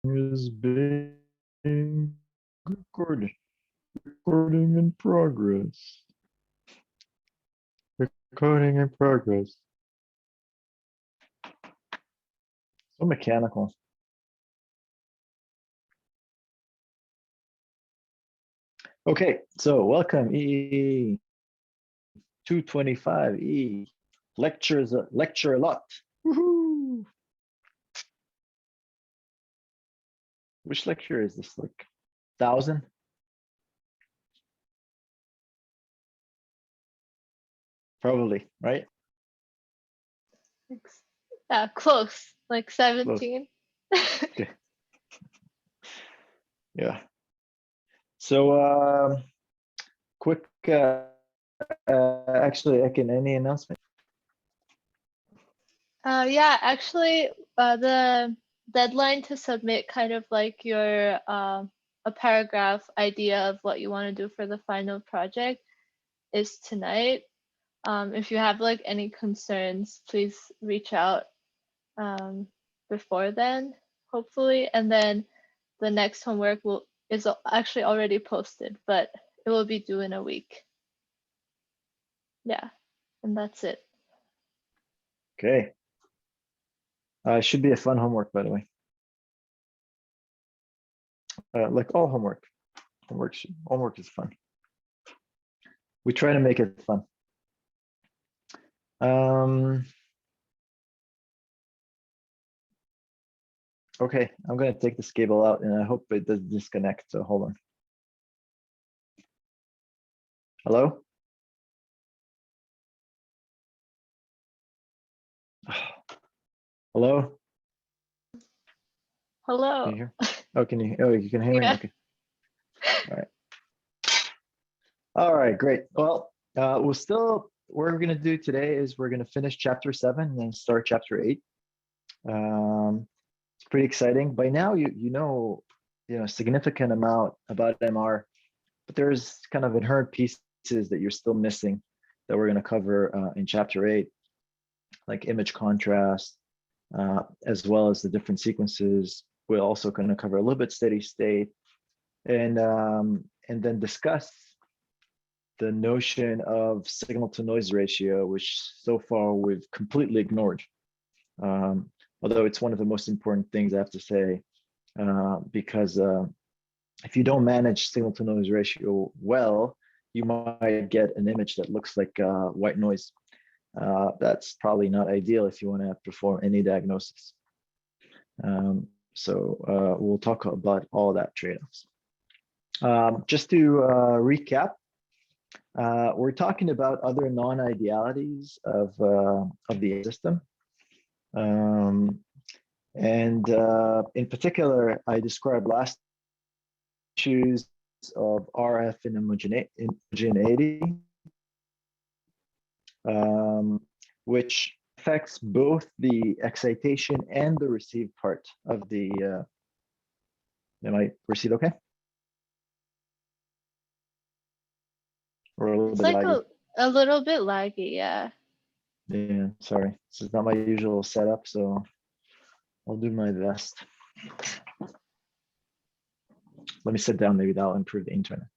is being recorded. Recording in progress. Recording in progress. So mechanical. Okay, so welcome EE225E. Lecture a lot. Woohoo! Which lecture is this? Like 1,000? Probably, right? Yeah, close, like 17. Okay. Yeah. So quick, actually, any announcement? Yeah, actually, the deadline to submit kind of like your a paragraph idea of what you want to do for the final project is tonight. If you have like any concerns, please reach out before then, hopefully. And then the next homework is actually already posted, but it will be due in a week. Yeah, and that's it. Okay. It should be a fun homework, by the way. Like all homework. Homework is fun. We try to make it fun. Okay, I'm going to take this cable out and I hope it doesn't disconnect. So hold on. Hello? Hello? Hello. Can you hear? Oh, you can hear me? Yeah. Okay. All right. All right, great. Well, what we're going to do today is we're going to finish chapter 7 and then start chapter 8. It's pretty exciting. By now, you know significant amount about MR, but there's kind of inherent pieces that you're still missing that we're going to cover in chapter 8, like image contrast, as well as the different sequences. We're also going to cover a little bit steady state, and then discuss the notion of signal to noise ratio, which so far we've completely ignored. Although it's one of the most important things I have to say, because if you don't manage signal to noise ratio well, you might get an image that looks like white noise. That's probably not ideal if you want to perform any diagnosis. So we'll talk about all that trade-offs. Just to recap, we're talking about other non-idealities of the system. And in particular, I described last issues of RF inhomogeneity, which affects both the excitation and the receive part of the, am I receive okay? Or a little It's bit like laggy? a little bit laggy, yeah. Yeah, sorry. This is not my usual setup, so I'll do my best. Let me sit down, maybe that'll improve the internet.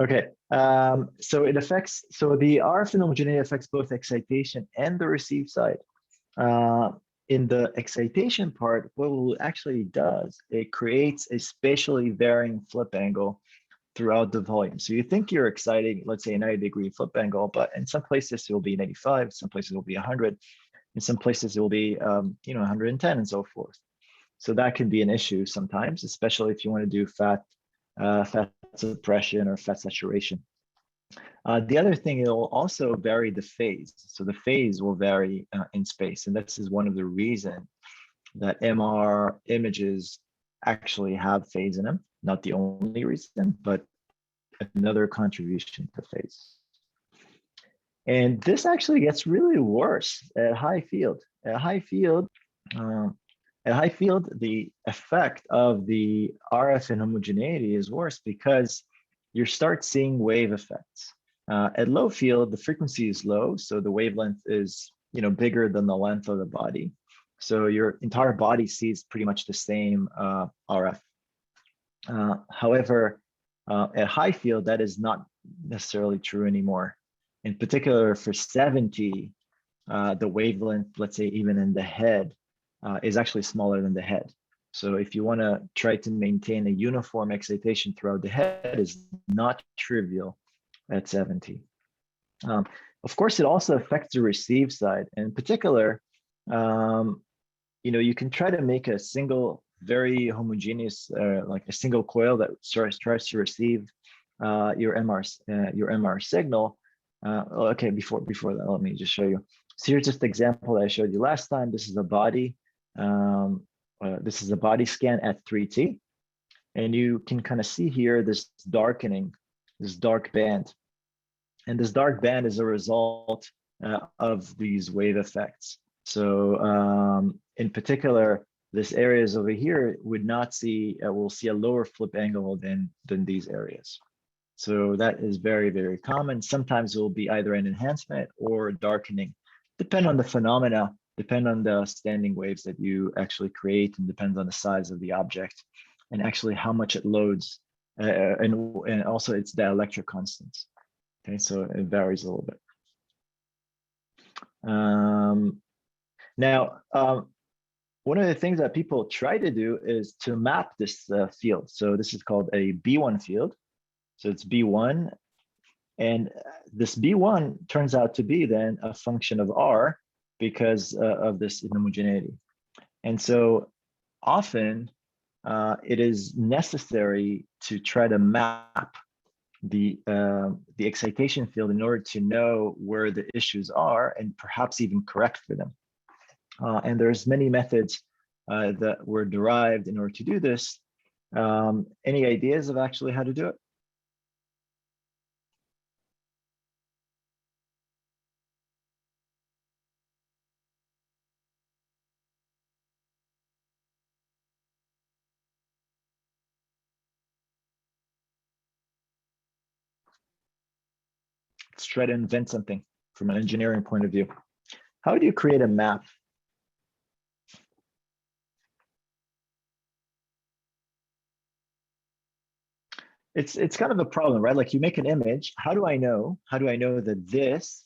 Okay, so the RF inhomogeneity affects both excitation and the receive side. In the excitation part, what it actually does, it creates a spatially varying flip angle throughout the volume. So you think you're exciting, let's say a 90-degree flip angle, but in some places it will be 95, some places it will be 100, in some places it will be 110 and so forth. So that can be an issue sometimes, especially if you want to do fat suppression or fat saturation. The other thing, it will also vary the phase. So the phase will vary in space. And this is one of the reasons that MR images actually have phase in them. Not the only reason, but another contribution to phase. And this actually gets really worse at high field. At high field, the effect of the RF inhomogeneity is worse because you start seeing wave effects. At low field, the frequency is low, so the wavelength is bigger than the length of the body. So your entire body sees pretty much the same RF. However, at high field, that is not necessarily true anymore. In particular, for 70, the wavelength, let's say even in the head, is actually smaller than the head. So if you want to try to maintain a uniform excitation throughout the head, is not trivial at 70. Of course, it also affects the receive side. In particular, you can try to make a single, very homogeneous, like a single coil that tries to receive your MR signal. Okay, before that, let me just show you. So here's just the example that I showed you last time. This is a body. This is a body scan at 3T, and you can kind of see here this darkening, this dark band, and this dark band is a result of these wave effects. So in particular, this areas over here would not see, we'll see a lower flip angle than these areas. So that is very, very common. Sometimes it will be either an enhancement or darkening, depend on the phenomena, depend on the standing waves that you actually create, and depends on the size of the object and actually how much it loads, and also its dielectric constants. Okay, so it varies a little bit. Now, one of the things that people try to do is to map this field. So this is called a B1 field. So it's B1, and this B1 turns out to be then a function of R because of this inhomogeneity. And so often it is necessary to try to map the excitation field in order to know where the issues are and perhaps even correct for them. And there's many methods that were derived in order to do this. Any ideas of actually how to do it? Let's try to invent something from an engineering point of view. How do you create a map? It's kind of a problem, right? Like you make an image. How do I know? How do I know that this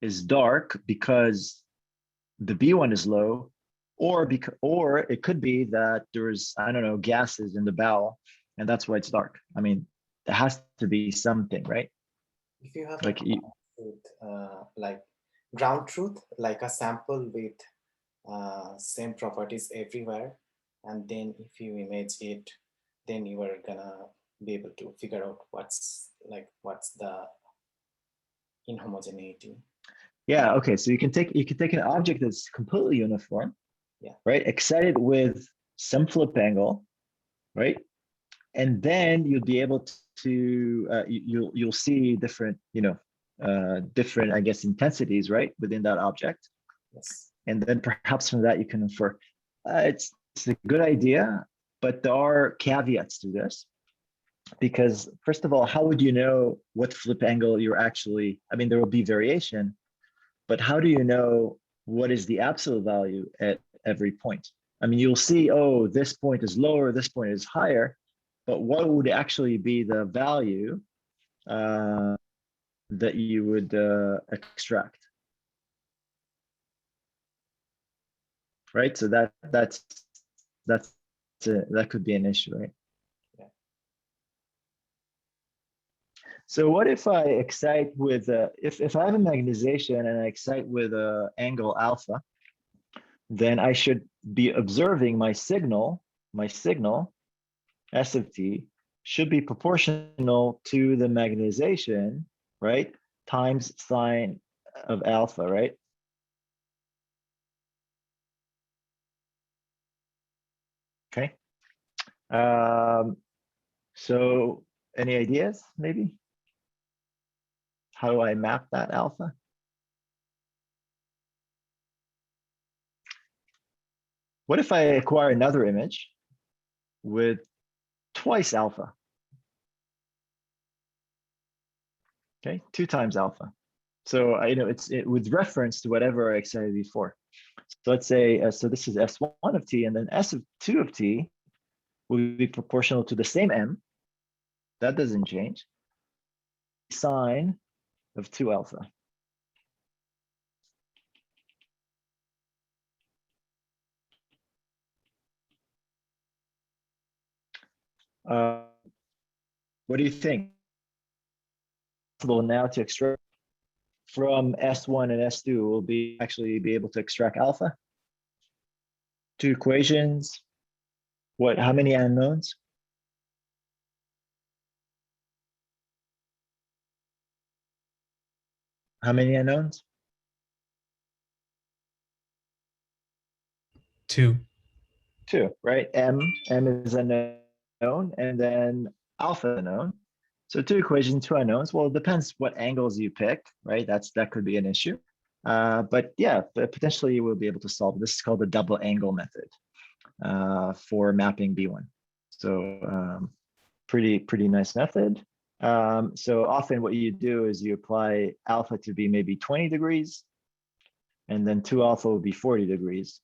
is dark because the B1 is low, or it could be that there's, I don't know, gases in the bowel, and that's why it's dark. I mean, there has to be something, right? If you have Like like ground truth, like a sample with same properties everywhere, and then if you image it, then you are gonna be able to figure out what's the inhomogeneity. yeah, okay. So you can take an object that's completely uniform, yeah, right? Excited with some flip angle, right? And then you'll be able to you'll see different, different, I guess, intensities, right, within that object. Yes. And then perhaps from that you can infer. It's a good idea, but there are caveats to this. Because first of all, how would you know what flip angle you're actually, I mean, there will be variation, but how do you know what is the absolute value at every point? I mean, you'll see, oh, this point is lower, this point is higher, but what would actually be the value that you would extract? Right, so that could be an issue, right? Yeah. So what if I excite with if I have a magnetization and I excite with angle alpha, then I should be observing my signal S of t should be proportional to the magnetization, right, times sine of alpha, right? Okay. So any ideas, maybe? How do I map that alpha? What if I acquire another image with twice alpha? Okay, 2 times alpha. So it's with reference to whatever I excited before. So let's say, so this is S1 of t, and then S2 of t will be proportional to the same m. That doesn't change. Sine of 2 alpha. What do you think? Possible now to extract from S1 and S2, we'll be actually be able to extract alpha. Two equations. What? How many unknowns? How many unknowns? 2. 2, right? M is unknown, and then alpha unknown. So 2 equations, 2 unknowns. Well, it depends what angles you pick, right? That could be an issue. But yeah, potentially you will be able to solve. This is called the double angle method for mapping B1. So pretty nice method. So often what you do is you apply alpha to be maybe 20 degrees, and then 2 alpha will be 40 degrees.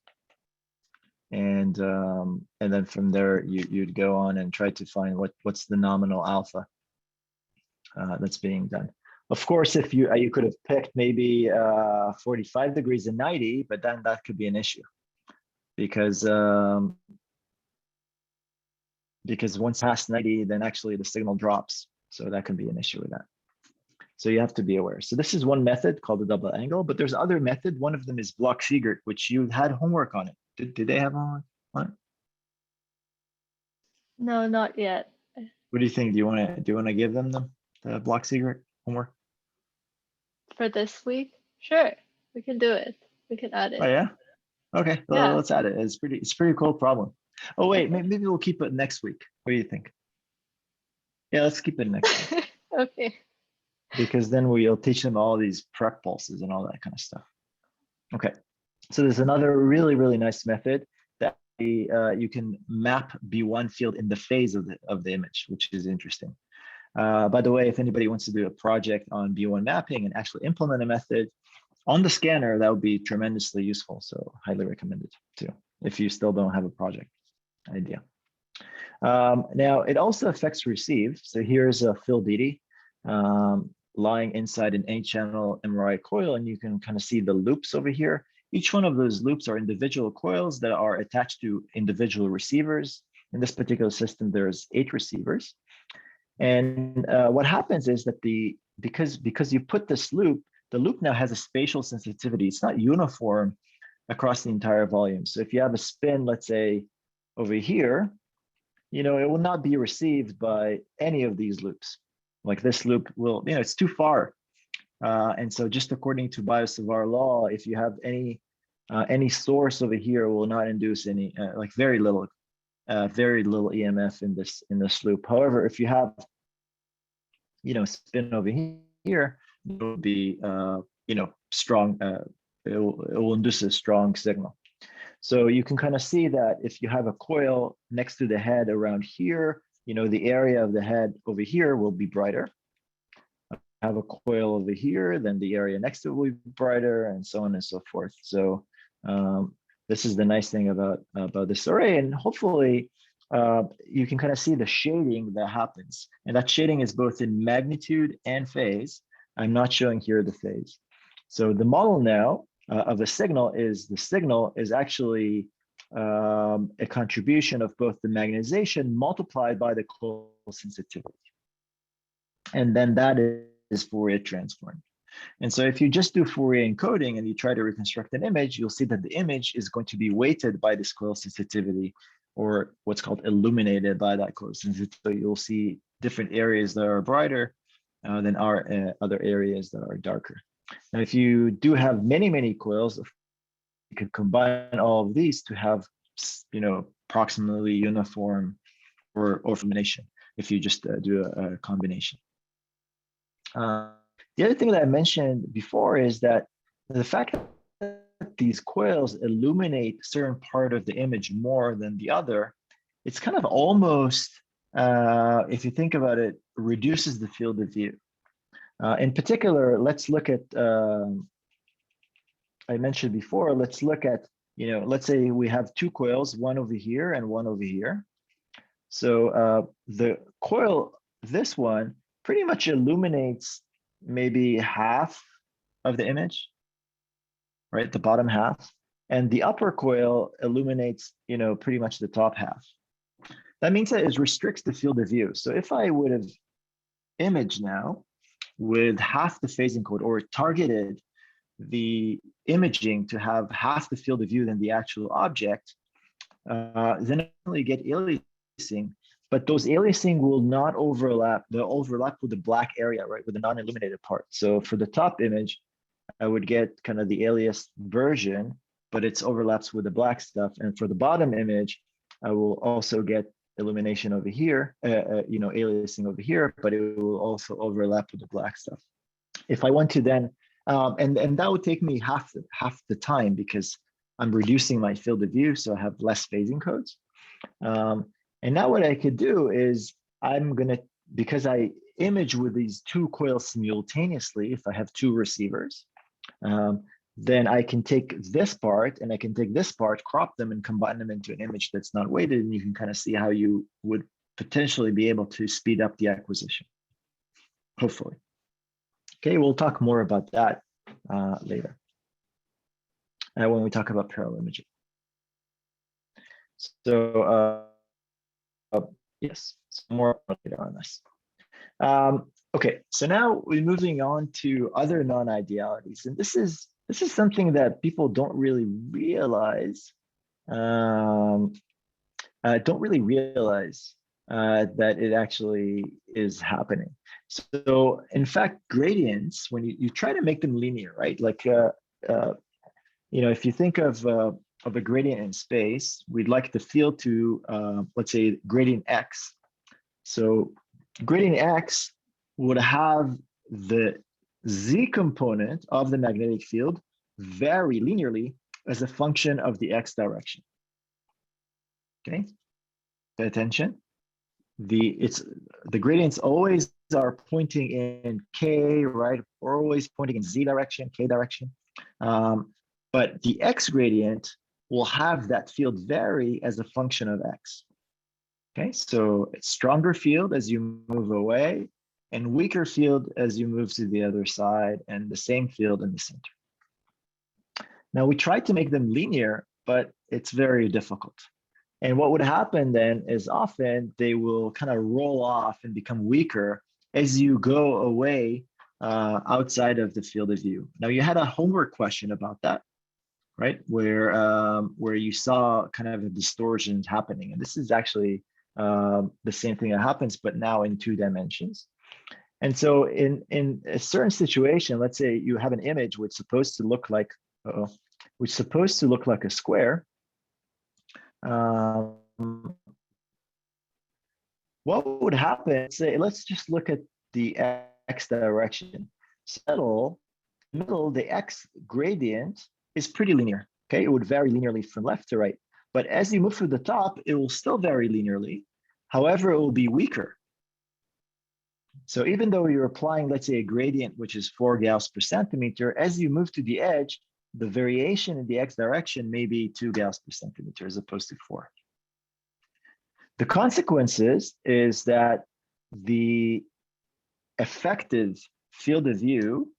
And then from there you'd go on and try to find what's the nominal alpha that's being done. Of course, if you could have picked maybe 45 degrees and 90, but then that could be an issue because once past 90, then actually the signal drops. So that can be an issue with that. So you have to be aware. So this is one method called the double angle, but there's other method. One of them is Bloch-Siegert, which you had homework on it. Did they have homework on it? No, not yet. What do you think? Do you want to give them the Bloch-Siegert homework? For this week? Sure, we can do it. We can add it. Oh yeah. Okay, well, Yeah. let's add it. It's pretty cool problem. Oh wait, maybe we'll keep it next week. What do you think? Yeah, let's keep it next week. Okay. Because then we'll teach them all these prep pulses and all that kind of stuff. Okay, so there's another really nice method that you can map B1 field in the phase of the image, which is interesting. By the way, if anybody wants to do a project on B1 mapping and actually implement a method on the scanner, that would be tremendously useful. So highly recommended too, if you still don't have a project idea. Now it also affects receive. So here's a Phil Beatty lying inside an 8-channel MRI coil, and you can kind of see the loops over here. Each one of those loops are individual coils that are attached to individual receivers. In this particular system, there's 8 receivers. And what happens is that because you put this loop, the loop now has a spatial sensitivity. It's not uniform across the entire volume. So if you have a spin, let's say over here, it will not be received by any of these loops. Like this loop will, it's too far. And so just according to Biot-Savart law, if you have any source over here will not induce any, like very little EMF in this loop. However, if you have, spin over here, it will be, strong, it will induce a strong signal. So you can kind of see that if you have a coil next to the head around here, the area of the head over here will be brighter. Have a coil over here, then the area next to it will be brighter, and so on and so forth. So this is the nice thing about this array, and hopefully you can kind of see the shading that happens, and that shading is both in magnitude and phase. I'm not showing here the phase. So the model now of a signal is actually a contribution of both the magnetization multiplied by the coil sensitivity, and then that is Fourier transformed. And so if you just do Fourier encoding and you try to reconstruct an image, you'll see that the image is going to be weighted by this coil sensitivity, or what's called illuminated by that coil sensitivity. So you'll see different areas that are brighter than other areas that are darker. Now, if you do have many coils, you could combine all of these to have, approximately uniform or combination if you just do a combination. The other thing that I mentioned before is that the fact that these coils illuminate a certain part of the image more than the other, it's kind of almost, if you think about it, reduces the field of view. In particular, let's look at I mentioned before, let's look at, let's say we have two coils, one over here and one over here. So the coil, this one, pretty much illuminates maybe half of the image, right? The bottom half. And the upper coil illuminates, pretty much the top half. That means that it restricts the field of view. So if I would have imaged now with half the phasing code, or targeted the imaging to have half the field of view than the actual object, then I only get aliasing, but those aliasing will not overlap. They'll overlap with the black area, right, with the non-illuminated part. So for the top image, I would get kind of the alias version, but it's overlaps with the black stuff. And for the bottom image, I will also get illumination over here, aliasing over here, but it will also overlap with the black stuff. If I want to then, and that would take me half the time, because I'm reducing my field of view, so I have less phasing codes. And now what I could do is because I image with these two coils simultaneously, if I have two receivers, then I can take this part and I can take this part, crop them and combine them into an image that's not weighted. And you can kind of see how you would potentially be able to speed up the acquisition, hopefully. Okay, we'll talk more about that later when we talk about parallel imaging. So yes, some more later on this. Okay, so now we're moving on to other non-idealities, and this is something that people don't really realize. That it actually is happening. So in fact, gradients, when you try to make them linear, right? Like if you think of a gradient in space, we'd like the field to let's say gradient x. So gradient x would have the z component of the magnetic field vary linearly as a function of the x direction. Okay, pay attention. The gradients always are pointing in k, right? Or always pointing in z direction, k direction. But the x gradient will have that field vary as a function of x. Okay, so it's stronger field as you move away, and weaker field as you move to the other side, and the same field in the center. Now we tried to make them linear, but it's very difficult. And what would happen then is often they will kind of roll off and become weaker as you go away outside of the field of view. Now you had a homework question about that, right? Where you saw kind of a distortion happening. And this is actually the same thing that happens, but now in 2 dimensions. And so in a certain situation, let's say you have an image which is supposed to look like, a square. What would happen? Say, let's just look at the x direction. So middle, the x gradient is pretty linear. Okay, it would vary linearly from left to right. But as you move to the top, it will still vary linearly. However, it will be weaker. So even though you're applying, let's say, a gradient which is 4 Gauss per centimeter, as you move to the edge, the variation in the x direction may be 2 Gauss per centimeter as opposed to 4. The consequences is that the effective field of view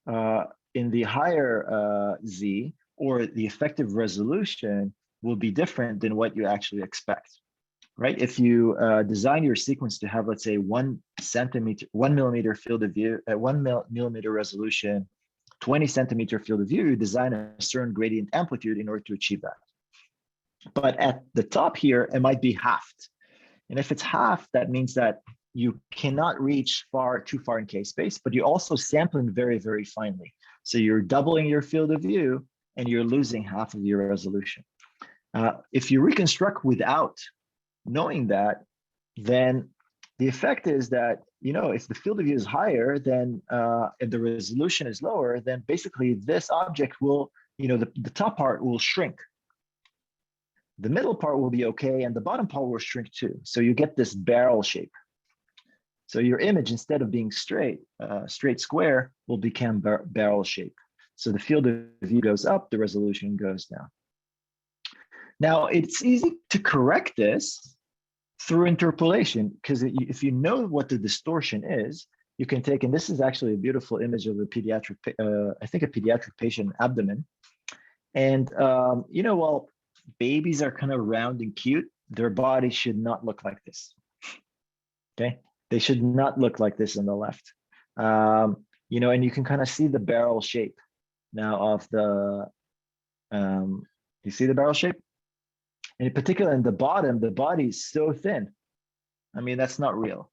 in the higher z, or the effective resolution, will be different than what you actually expect, right? If you design your sequence to have, let's say, 1 millimeter field of view at 1 millimeter resolution, 20 centimeter field of view, you design a certain gradient amplitude in order to achieve that. But at the top here, it might be halved. And if it's halved, that means that you cannot reach too far in k-space, but you're also sampling very, very finely. So you're doubling your field of view and you're losing half of your resolution. If you reconstruct without knowing that, then the effect is that, if the field of view is higher, then if the resolution is lower, then basically this object will, the top part will shrink. The middle part will be okay, and the bottom part will shrink too. So you get this barrel shape. So your image, instead of being straight square, will become barrel shape. So the field of view goes up, the resolution goes down. Now, it's easy to correct this through interpolation, because if you know what the distortion is, you can take, and this is actually a beautiful image of a pediatric, I think a pediatric patient abdomen. And, while babies are kind of round and cute, their body should not look like this. Okay, they should not look like this on the left. And you can kind of see the barrel shape now of the, you see the barrel shape? And in particular, in the bottom, the body is so thin. I mean, that's not real.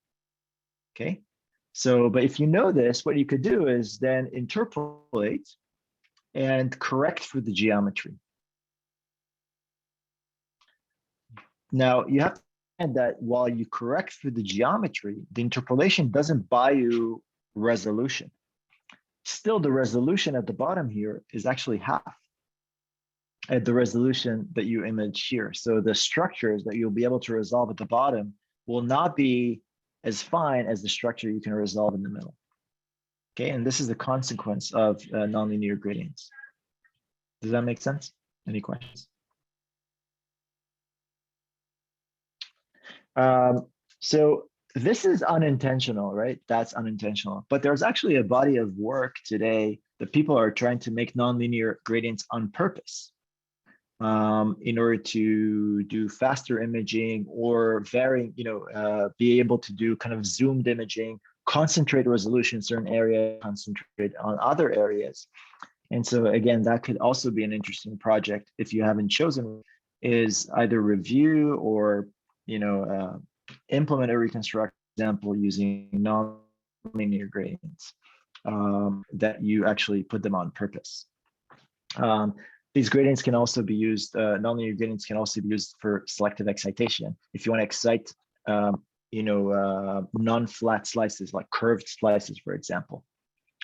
Okay, so, but if you know this, what you could do is then interpolate and correct for the geometry. Now, you have to understand that while you correct for the geometry, the interpolation doesn't buy you resolution. Still, the resolution at the bottom here is actually half at the resolution that you image here. So the structures that you'll be able to resolve at the bottom will not be as fine as the structure you can resolve in the middle. Okay, and this is the consequence of nonlinear gradients. Does that make sense? Any questions? So this is unintentional, right? That's unintentional. But there's actually a body of work today that people are trying to make nonlinear gradients on purpose in order to do faster imaging or varying, be able to do kind of zoomed imaging, concentrate resolution in certain areas, concentrate on other areas. And so again, that could also be an interesting project if you haven't chosen, is either review or implement a reconstruct example using non-linear gradients that you actually put them on purpose. These gradients can also be used, nonlinear gradients can also be used for selective excitation. If you want to excite, non-flat slices, like curved slices, for example,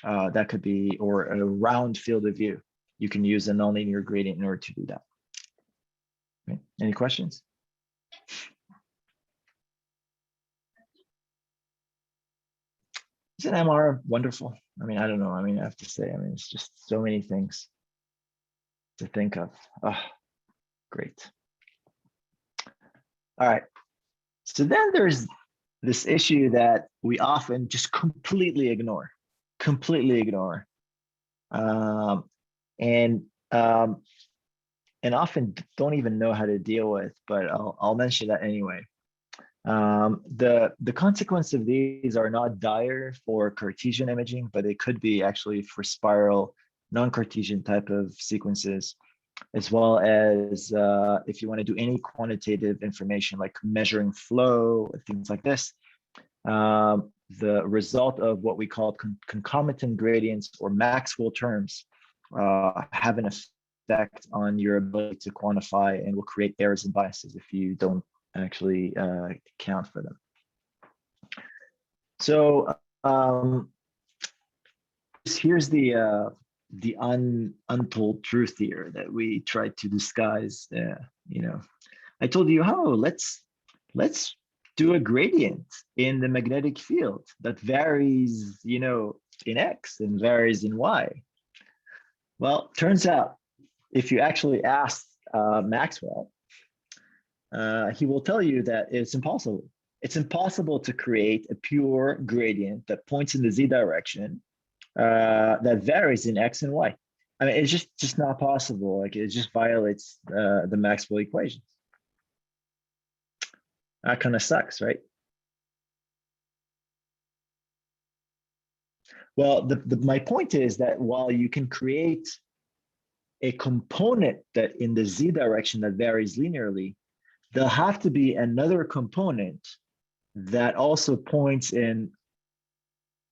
that could be, or a round field of view. You can use a nonlinear gradient in order to do that. Okay. Any questions? Isn't MR wonderful? I mean, I don't know. I mean, I have to say, it's just so many things to think of. Oh, great. All right. So then there's this issue that we often just completely ignore, and often don't even know how to deal with, but I'll mention that anyway. The consequence of these are not dire for Cartesian imaging, but they could be actually for spiral, non-Cartesian type of sequences, as well as if you want to do any quantitative information like measuring flow, things like this. The result of what we call concomitant gradients or Maxwell terms have an effect on your ability to quantify and will create errors and biases if you don't actually account for them. So here's the untold truth here that we tried to disguise. I told you, let's do a gradient in the magnetic field that varies, in X and varies in Y. Well, turns out if you actually ask Maxwell, he will tell you that it's impossible. It's impossible to create a pure gradient that points in the Z direction that varies in X and Y. I mean, it's just not possible. Like, it just violates the Maxwell equations. That kind of sucks, right? Well, my point is that while you can create a component that in the Z direction that varies linearly, there'll have to be another component that also points in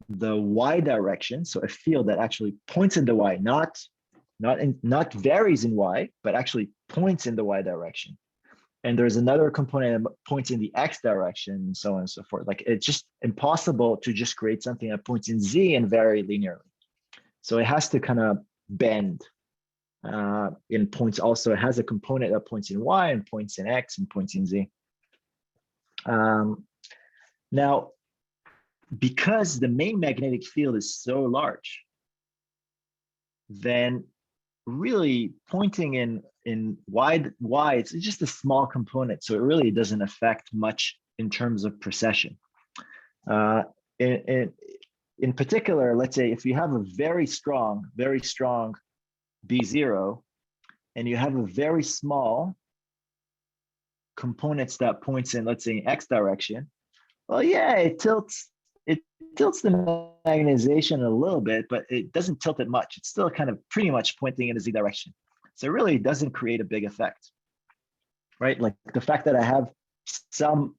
the Y direction. So a field that actually points in the Y, not varies in Y, but actually points in the Y direction. And there's another component that points in the X direction, and so on and so forth. Like, it's just impossible to just create something that points in Z and vary linearly. So it has to kind of bend in points. Also, it has a component that points in Y and points in X and points in Z. Now, because the main magnetic field is so large, then really pointing in wide, it's just a small component, so it really doesn't affect much in terms of precession. In particular, let's say if you have a very strong B0, and you have a very small components that points in, let's say, in X direction, well, yeah, it tilts the magnetization a little bit, but it doesn't tilt it much. It's still kind of pretty much pointing in a Z direction. So it really doesn't create a big effect, right? Like the fact that I have some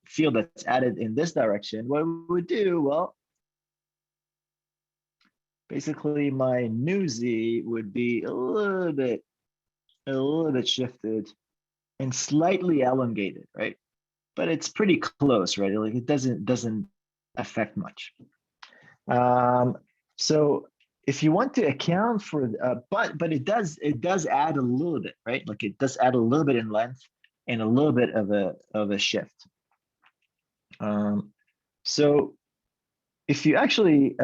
field that's added in this direction, what we would do, well, basically my new Z would be a little bit shifted and slightly elongated, right? But it's pretty close, right? Like it doesn't affect much. So if you want to account for, but it does add a little bit, right? Like it does add a little bit in length and a little bit of a shift. So if you actually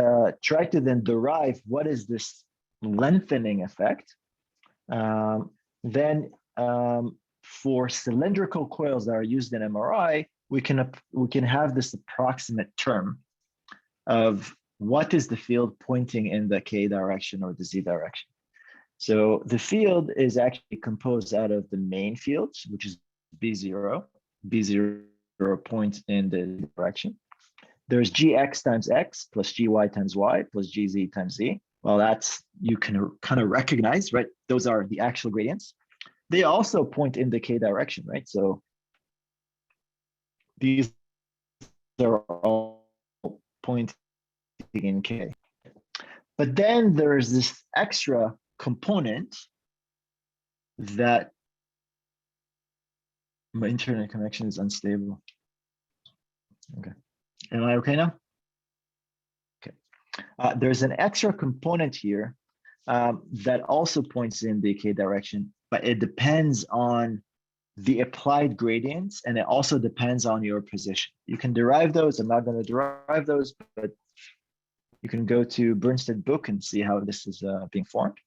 try to then derive what is this lengthening effect, then for cylindrical coils that are used in MRI, we can have this approximate term of what is the field pointing in the K direction or the Z direction. So the field is actually composed out of the main field, which is B0. B0 points in the direction. There's GX times X plus GY times Y plus GZ times Z. Well, that's, you can kind of recognize, right? Those are the actual gradients. They also point in the K direction, right? So these are all pointing in K. But then there's this extra component that my internet connection is unstable. Okay. Am I okay now? Okay. There's an extra component here that also points in the K direction, but it depends on the applied gradients, and it also depends on your position. You can derive those. I'm not going to derive those, but you can go to Bernstein book and see how this is being formed.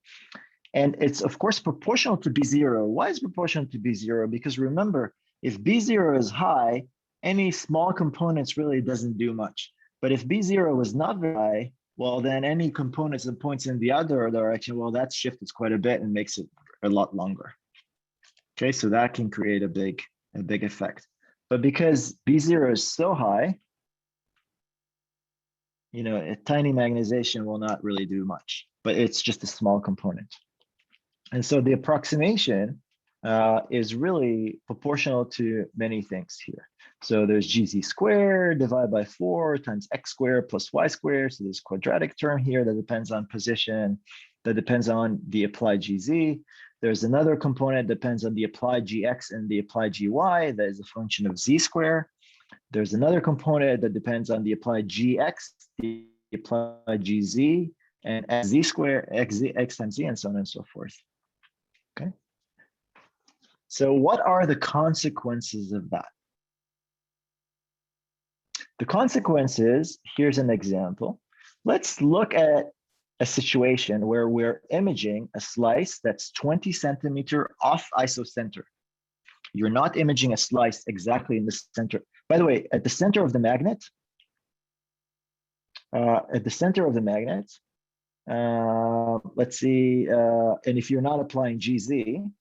And it's, of course, proportional to B0. Why is it proportional to B0? Because remember, if B0 is high, any small components really doesn't do much. But if B0 is not very high, well, then any components that points in the other direction, well, that shifted quite a bit and makes it a lot longer. Okay, so that can create a big effect. But because B0 is so high, you know, a tiny magnetization will not really do much, but it's just a small component. And so the approximation is really proportional to many things here. So there's GZ squared divided by 4 times X squared plus Y squared. So there's quadratic term here that depends on position, that depends on the applied GZ. There's another component that depends on the applied GX and the applied GY, that is a function of Z squared. There's another component that depends on the applied GX, the applied GZ, and Z squared, X times Z, and so on and so forth. Okay. So what are the consequences of that? The consequences, here's an example. Let's look at a situation where we're imaging a slice that's 20 centimeter off isocenter. You're not imaging a slice exactly in the center. By the way, at the center of the magnet, let's see, and if you're not applying GZ,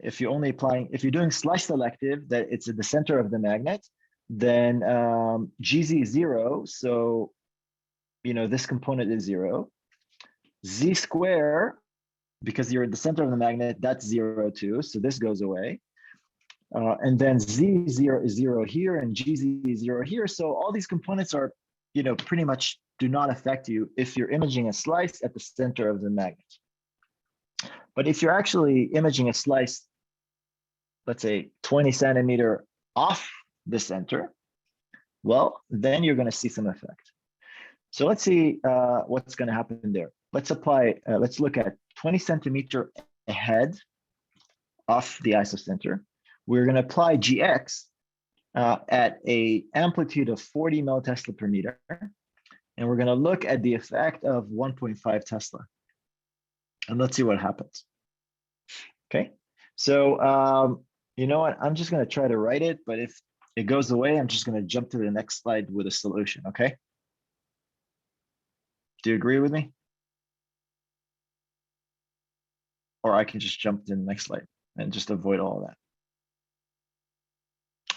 if you're doing slice selective, that it's at the center of the magnet, then GZ is 0. So, you know, this component is 0. Z square, because you're at the center of the magnet, that's 0 too. So this goes away. And then Z0 is 0 here and GZ is 0 here. So all these components are, you know, pretty much do not affect you if you're imaging a slice at the center of the magnet. But if you're actually imaging a slice, let's say 20 centimeter off the center, well, then you're going to see some effect. So let's see what's going to happen there. Let's look at 20 centimeter ahead off the isocenter. We're going to apply GX at a amplitude of 40 millitesla per meter. And we're going to look at the effect of 1.5 Tesla. And let's see what happens. Okay, so you know what? I'm just going to try to write it, but if it goes away, I'm just going to jump to the next slide with a solution. Okay. Do you agree with me? Or I can just jump to the next slide and just avoid all of that.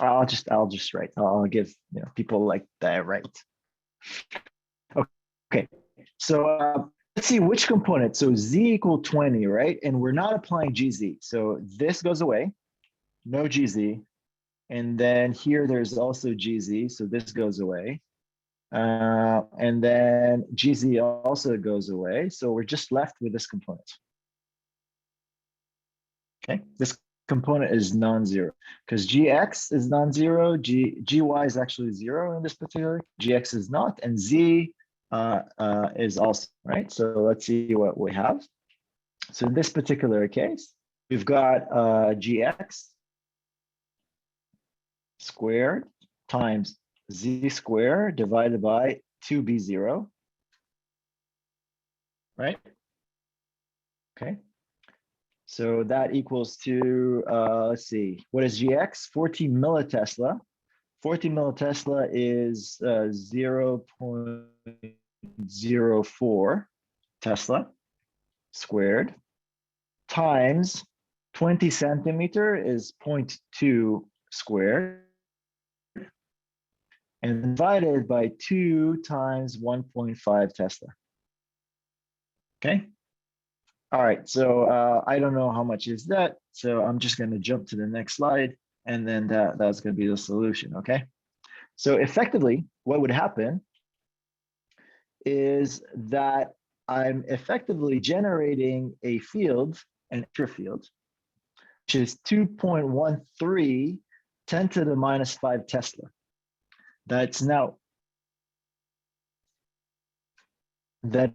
I'll just write. I'll give people like that right. Okay. So let's see which component. So z equal 20, right? And we're not applying gz. So this goes away, no gz. And then here there's also gz. So this goes away. And then gz also goes away. So we're just left with this component. Okay, this component is non-zero because gx is non-zero, gy is actually 0 in this particular, gx is not, and z is also, right? So let's see what we have. So in this particular case, we've got gx squared times z squared divided by 2b0, right? Okay. So that equals to, let's see, what is gx? 14 millitesla. 14 millitesla is 0.04 Tesla squared times 20 centimeter is 0.2 squared and divided by 2 times 1.5 Tesla. Okay. All right, so I don't know how much is that, so I'm just going to jump to the next slide, and then that's going to be the solution, okay? So effectively, what would happen is that I'm effectively generating a field, an extra field, which is 2.13 10 to the minus 5 Tesla. That's now that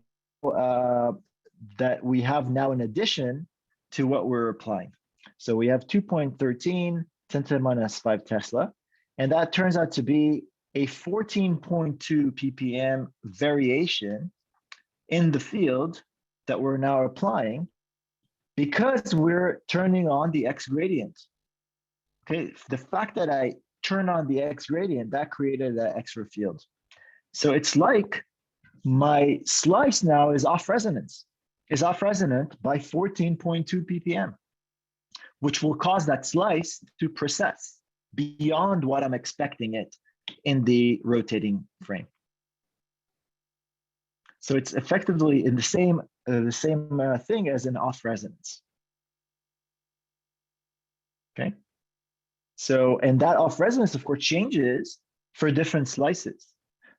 that we have now in addition to what we're applying. So we have 2.13 10 to the minus 5 Tesla, and that turns out to be a 14.2 ppm variation in the field that we're now applying because we're turning on the X gradient. Okay, the fact that I turn on the X gradient, that created that extra field. So it's like my slice now is off resonance, is off resonant by 14.2 ppm, which will cause that slice to precess beyond what I'm expecting it in the rotating frame. So it's effectively in the same thing as an off resonance. Okay. So, and that off resonance, of course, changes for different slices.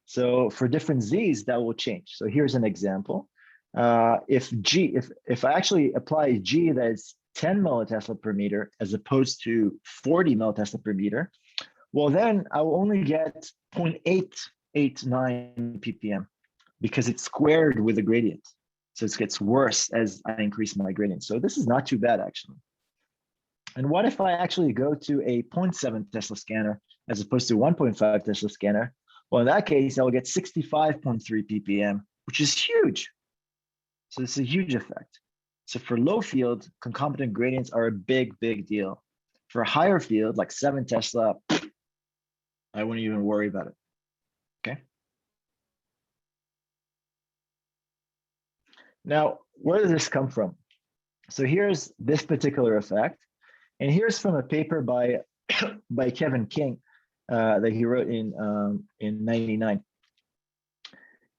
So for different Z's, that will change. So here's an example. If I actually apply G that's 10 millitesla per meter as opposed to 40 millitesla per meter, well, then I will only get 0.889 ppm because it's squared with the gradient. So it gets worse as I increase my gradient. So this is not too bad, actually. And what if I actually go to a 0.7 Tesla scanner as opposed to 1.5 Tesla scanner? Well, in that case, I will get 65.3 ppm, which is huge. So this is a huge effect. So for low field, concomitant gradients are a big, big deal. For a higher field, like 7 Tesla, I wouldn't even worry about it. Okay. Now, where does this come from? So here's this particular effect. And here's from a paper by Kevin King that he wrote in 99.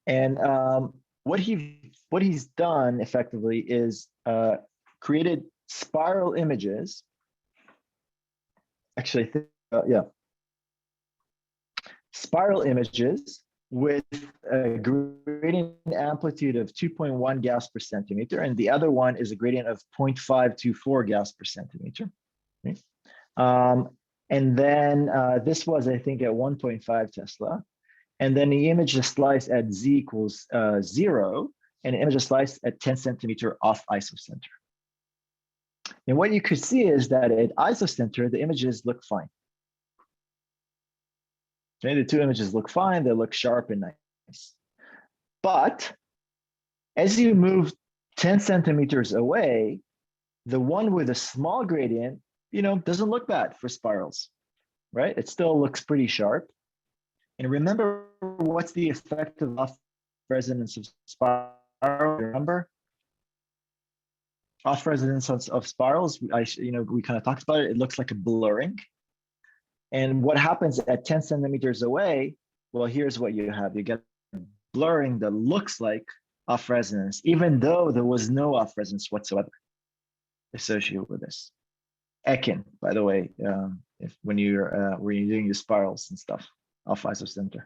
And what he's done effectively is created spiral images. Actually, I think, yeah, spiral images with a gradient amplitude of 2.1 gas per centimeter, and the other one is a gradient of 0.524 gas per centimeter. Okay. And then this was, I think, at 1.5 Tesla. And then he imaged a slice at z equals 0, and image a slice at 10 centimeter off isocenter. And what you could see is that at isocenter, the images look fine. Okay, the two images look fine, they look sharp and nice. But as you move 10 centimeters away, the one with a small gradient, doesn't look bad for spirals, right? It still looks pretty sharp. And remember, what's the effect of off resonance of spiral? Remember, off resonance of spirals. We kind of talked about it. It looks like a blurring. And what happens at 10 centimeters away? Well, here's what you have. You get blurring that looks like off resonance, even though there was no off resonance whatsoever associated with this. Ekin, by the way, when you're doing your spirals and stuff, off isocenter.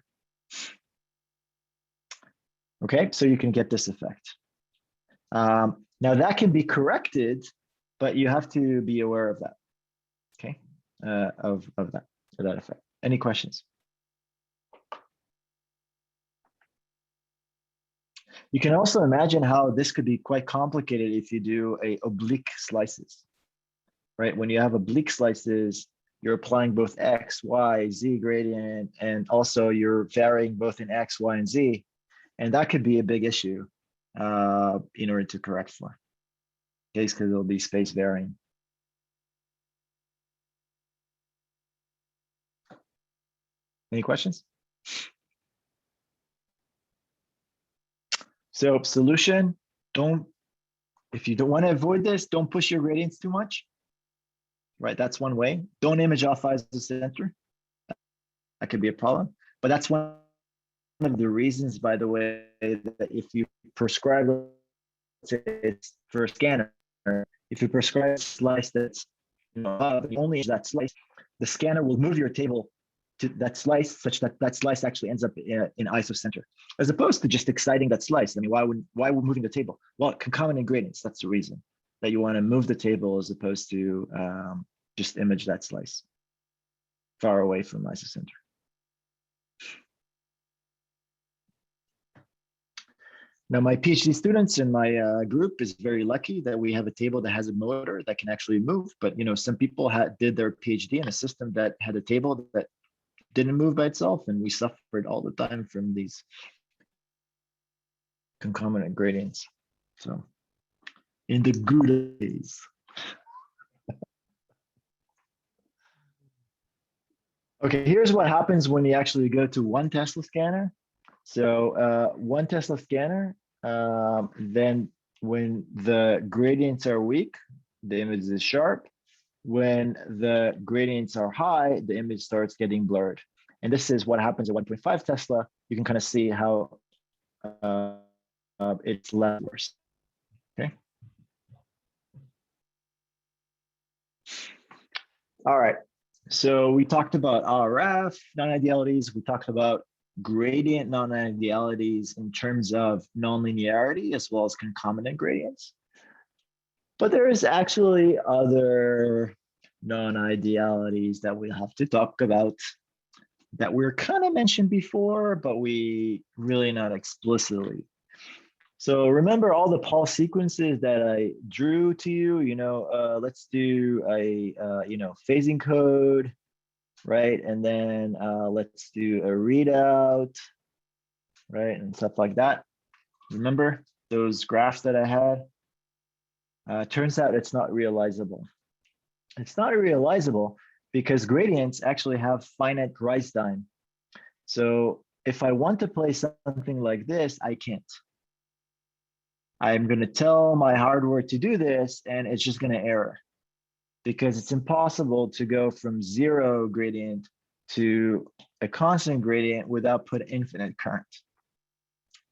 Okay, so you can get this effect. Now that can be corrected, but you have to be aware of that. Okay, of that effect. Any questions? You can also imagine how this could be quite complicated if you do a oblique slices, right? When you have oblique slices, you're applying both X, Y, Z gradient, and also you're varying both in X, Y, and Z. And that could be a big issue in order to correct for. Okay, because there'll be space varying. Any questions? So solution, if you don't want to avoid this, don't push your gradients too much. Right, that's one way. Don't image off isocenter. That could be a problem. But that's one of the reasons, by the way, that if you prescribe, let's say it's for a scanner, if you prescribe a slice that's only that slice, the scanner will move your table to that slice such that that slice actually ends up in isocenter, as opposed to just exciting that slice. I mean, why would moving the table? Well, concomitant gradients, that's the reason that you want to move the table as opposed to just image that slice far away from isocenter. Now, my PhD students in my group is very lucky that we have a table that has a motor that can actually move. But some people did their PhD in a system that had a table that didn't move by itself, and we suffered all the time from these concomitant gradients. So, in the good days. Okay, here's what happens when you actually go to 1 Tesla scanner. So 1 Tesla scanner, then when the gradients are weak, the image is sharp. When the gradients are high, the image starts getting blurred. And this is what happens at 1.5 Tesla. You can kind of see how it's less worse. Okay. All right. So we talked about RF non-idealities. We talked about gradient non-idealities in terms of nonlinearity as well as concomitant gradients. But there is actually other non-idealities that we have to talk about that we're kind of mentioned before, but we really not explicitly. So remember all the Paul sequences that I drew to you, let's do a, phasing code, right? And then let's do a readout, right? And stuff like that. Remember those graphs that I had? Turns out it's not realizable. It's not realizable because gradients actually have finite rise time. So if I want to play something like this, I can't. I'm going to tell my hardware to do this, and it's just going to error because it's impossible to go from 0 gradient to a constant gradient without putting infinite current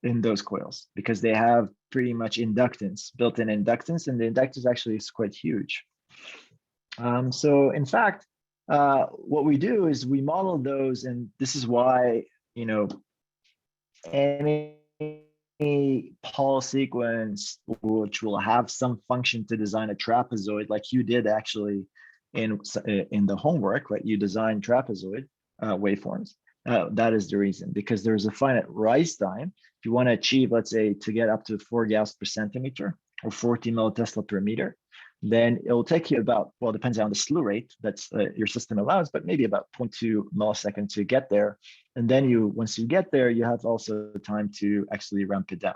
in those coils because they have pretty much inductance, built-in inductance, and the inductance actually is quite huge. So in fact, what we do is we model those, and this is why, any Paul sequence which will have some function to design a trapezoid, like you did actually in the homework, right? You designed trapezoid waveforms. That is the reason, because there's a finite rise time. If you want to achieve, let's say, to get up to 4 Gauss per centimeter or 40 millitesla per meter, then it will take you about, well, depends on the slew rate that's your system allows, but maybe about 0.2 milliseconds to get there. And then once you get there, you have also time to actually ramp it down.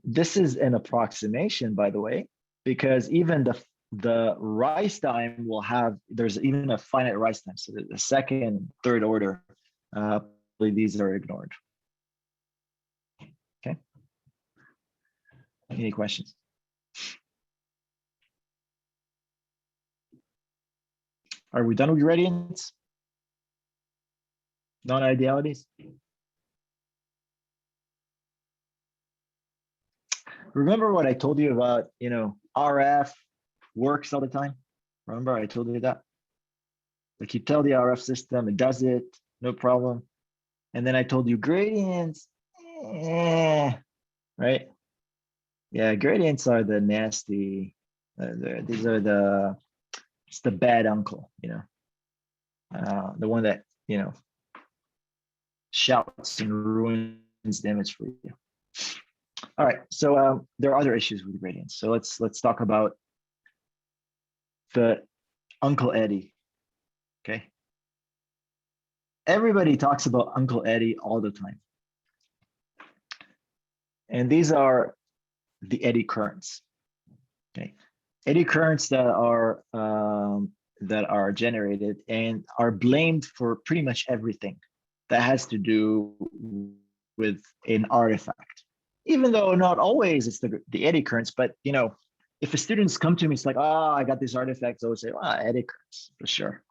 This is an approximation, by the way, because even the rise time will have, there's even a finite rise time. So the second, third order, these are ignored. Okay. Any questions? Are we done with gradients? Non-idealities? Remember what I told you about, RF works all the time? Remember I told you that? Like you tell the RF system, it does it, no problem. And then I told you gradients, right? Yeah, gradients are the nasty, these are it's the bad uncle, the one that, shouts and ruins the image for you. All right, so there are other issues with gradients. So let's talk about the Uncle Eddie, okay? Everybody talks about Uncle Eddie all the time. And these are the eddy currents, okay? Eddy currents that are generated and are blamed for pretty much everything that has to do with an artifact. Even though not always it's the eddy currents, but if a students come to me, it's like, oh, I got these artifacts, I would say, well, eddy currents for sure.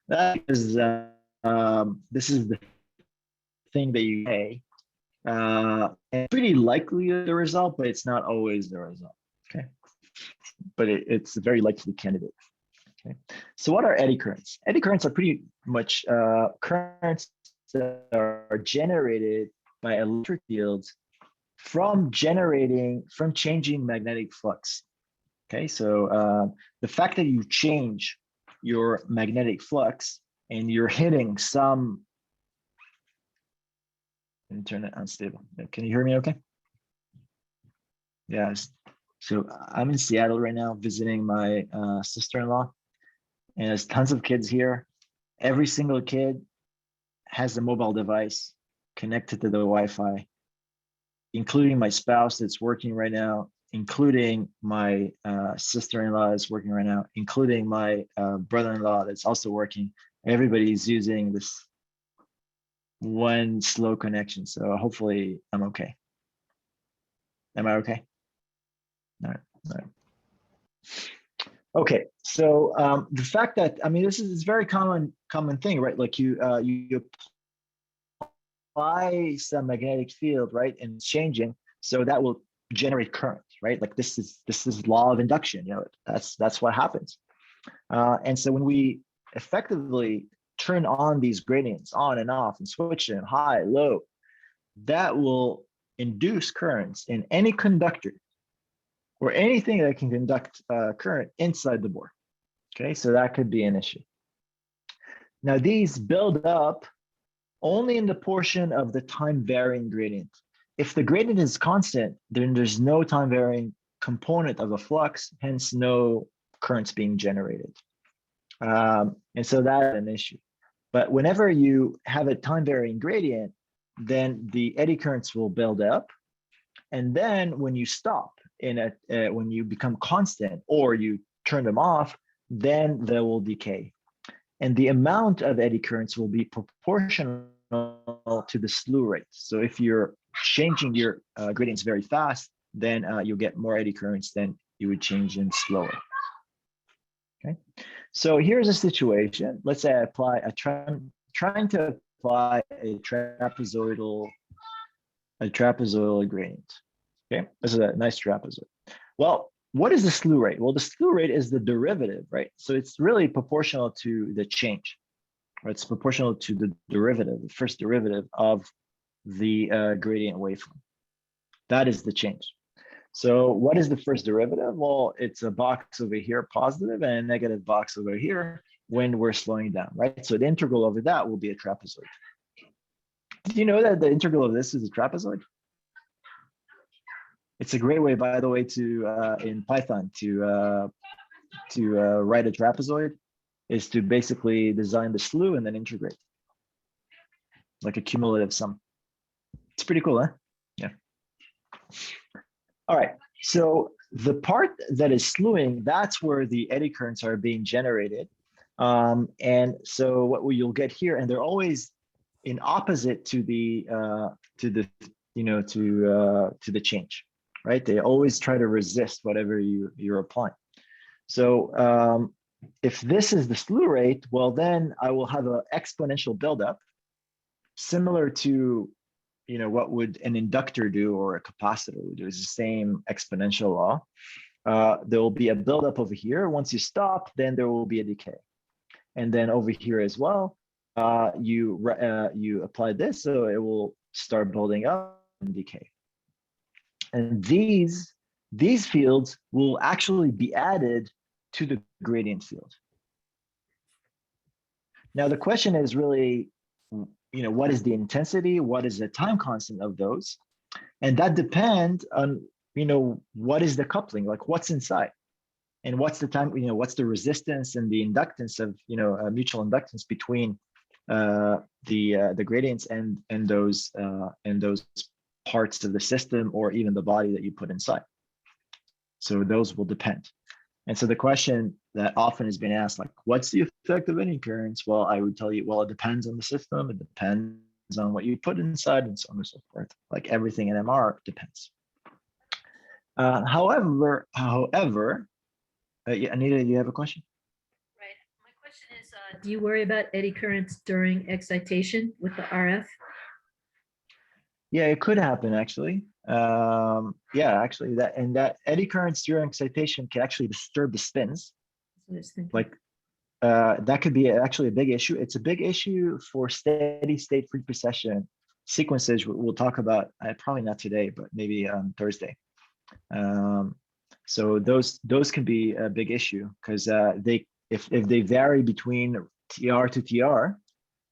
That is, this is the thing that you say. And pretty likely the result, but it's not always the result. Okay, but it's a very likely candidate. Okay, so what are eddy currents? Eddy currents are pretty much currents that are generated by electric fields from changing magnetic flux. Okay, so the fact that you change your magnetic flux and you're hitting some, internet unstable. Can you hear me okay? Yes. So I'm in Seattle right now visiting my sister-in-law, and there's tons of kids here. Every single kid has a mobile device connected to the Wi-Fi, including my spouse that's working right now, including my sister-in-law is working right now, including my brother-in-law that's also working. Everybody's using this one slow connection. So hopefully I'm okay. Am I okay? All right. All right. Okay, so the fact that, I mean, this is a very common thing, right? Like you apply some magnetic field, right, and it's changing, so that will generate current, right? Like this is law of induction, that's what happens. And so when we effectively turn on these gradients on and off and switch them high, low, that will induce currents in any conductor or anything that can conduct current inside the board. Okay, so that could be an issue. Now these build up only in the portion of the time varying gradient. If the gradient is constant, then there's no time varying component of a flux, hence no currents being generated. And so that's an issue. But whenever you have a time varying gradient, then the eddy currents will build up. And then when you stop, when you become constant or you turn them off, then they will decay. And the amount of eddy currents will be proportional to the slew rate. So if you're changing your gradients very fast, then you'll get more eddy currents than you would change them slower. Okay, so here's a situation. Let's say I apply trying to apply a trapezoidal gradient. Okay, this is a nice trapezoid. Well, what is the slew rate? Well, the slew rate is the derivative, right? So it's really proportional to the change, or it's proportional to the derivative, the first derivative of the gradient waveform. That is the change. So what is the first derivative? Well, it's a box over here, positive, and a negative box over here when we're slowing down, right? So the integral over that will be a trapezoid. Did you know that the integral of this is a trapezoid? It's a great way, by the way, to in Python to write a trapezoid, is to basically design the slew and then integrate, like a cumulative sum. It's pretty cool, huh? Yeah. All right. So the part that is slewing, that's where the eddy currents are being generated. And so what you'll get here, and they're always in opposite to the to the change, right? They always try to resist whatever you're applying. So if this is the slew rate, well, then I will have an exponential buildup, similar to what would an inductor do or a capacitor would do. It's the same exponential law. There will be a buildup over here. Once you stop, then there will be a decay. And then over here as well, you apply this, so it will start building up and decay. And these fields will actually be added to the gradient field. Now the question is really, what is the intensity? What is the time constant of those? And that depends on, what is the coupling, like what's inside, and what's the time, what's the resistance and the inductance of, mutual inductance between the gradients and those parts of the system, or even the body that you put inside. So those will depend. And so the question that often has been asked, like, what's the effect of eddy currents? Well, I would tell you, well, it depends on the system. It depends on what you put inside, and so on and so forth. Like everything in MR depends. However, yeah, Anita, you have a question? Right. My question is, do you worry about eddy currents during excitation with the RF? Yeah, it could happen actually. Yeah, actually, that eddy currents during excitation can actually disturb the spins. Like that could be actually a big issue. It's a big issue for steady state free precession sequences. We'll talk about probably not today, but maybe on Thursday. So those can be a big issue because if they vary between TR to TR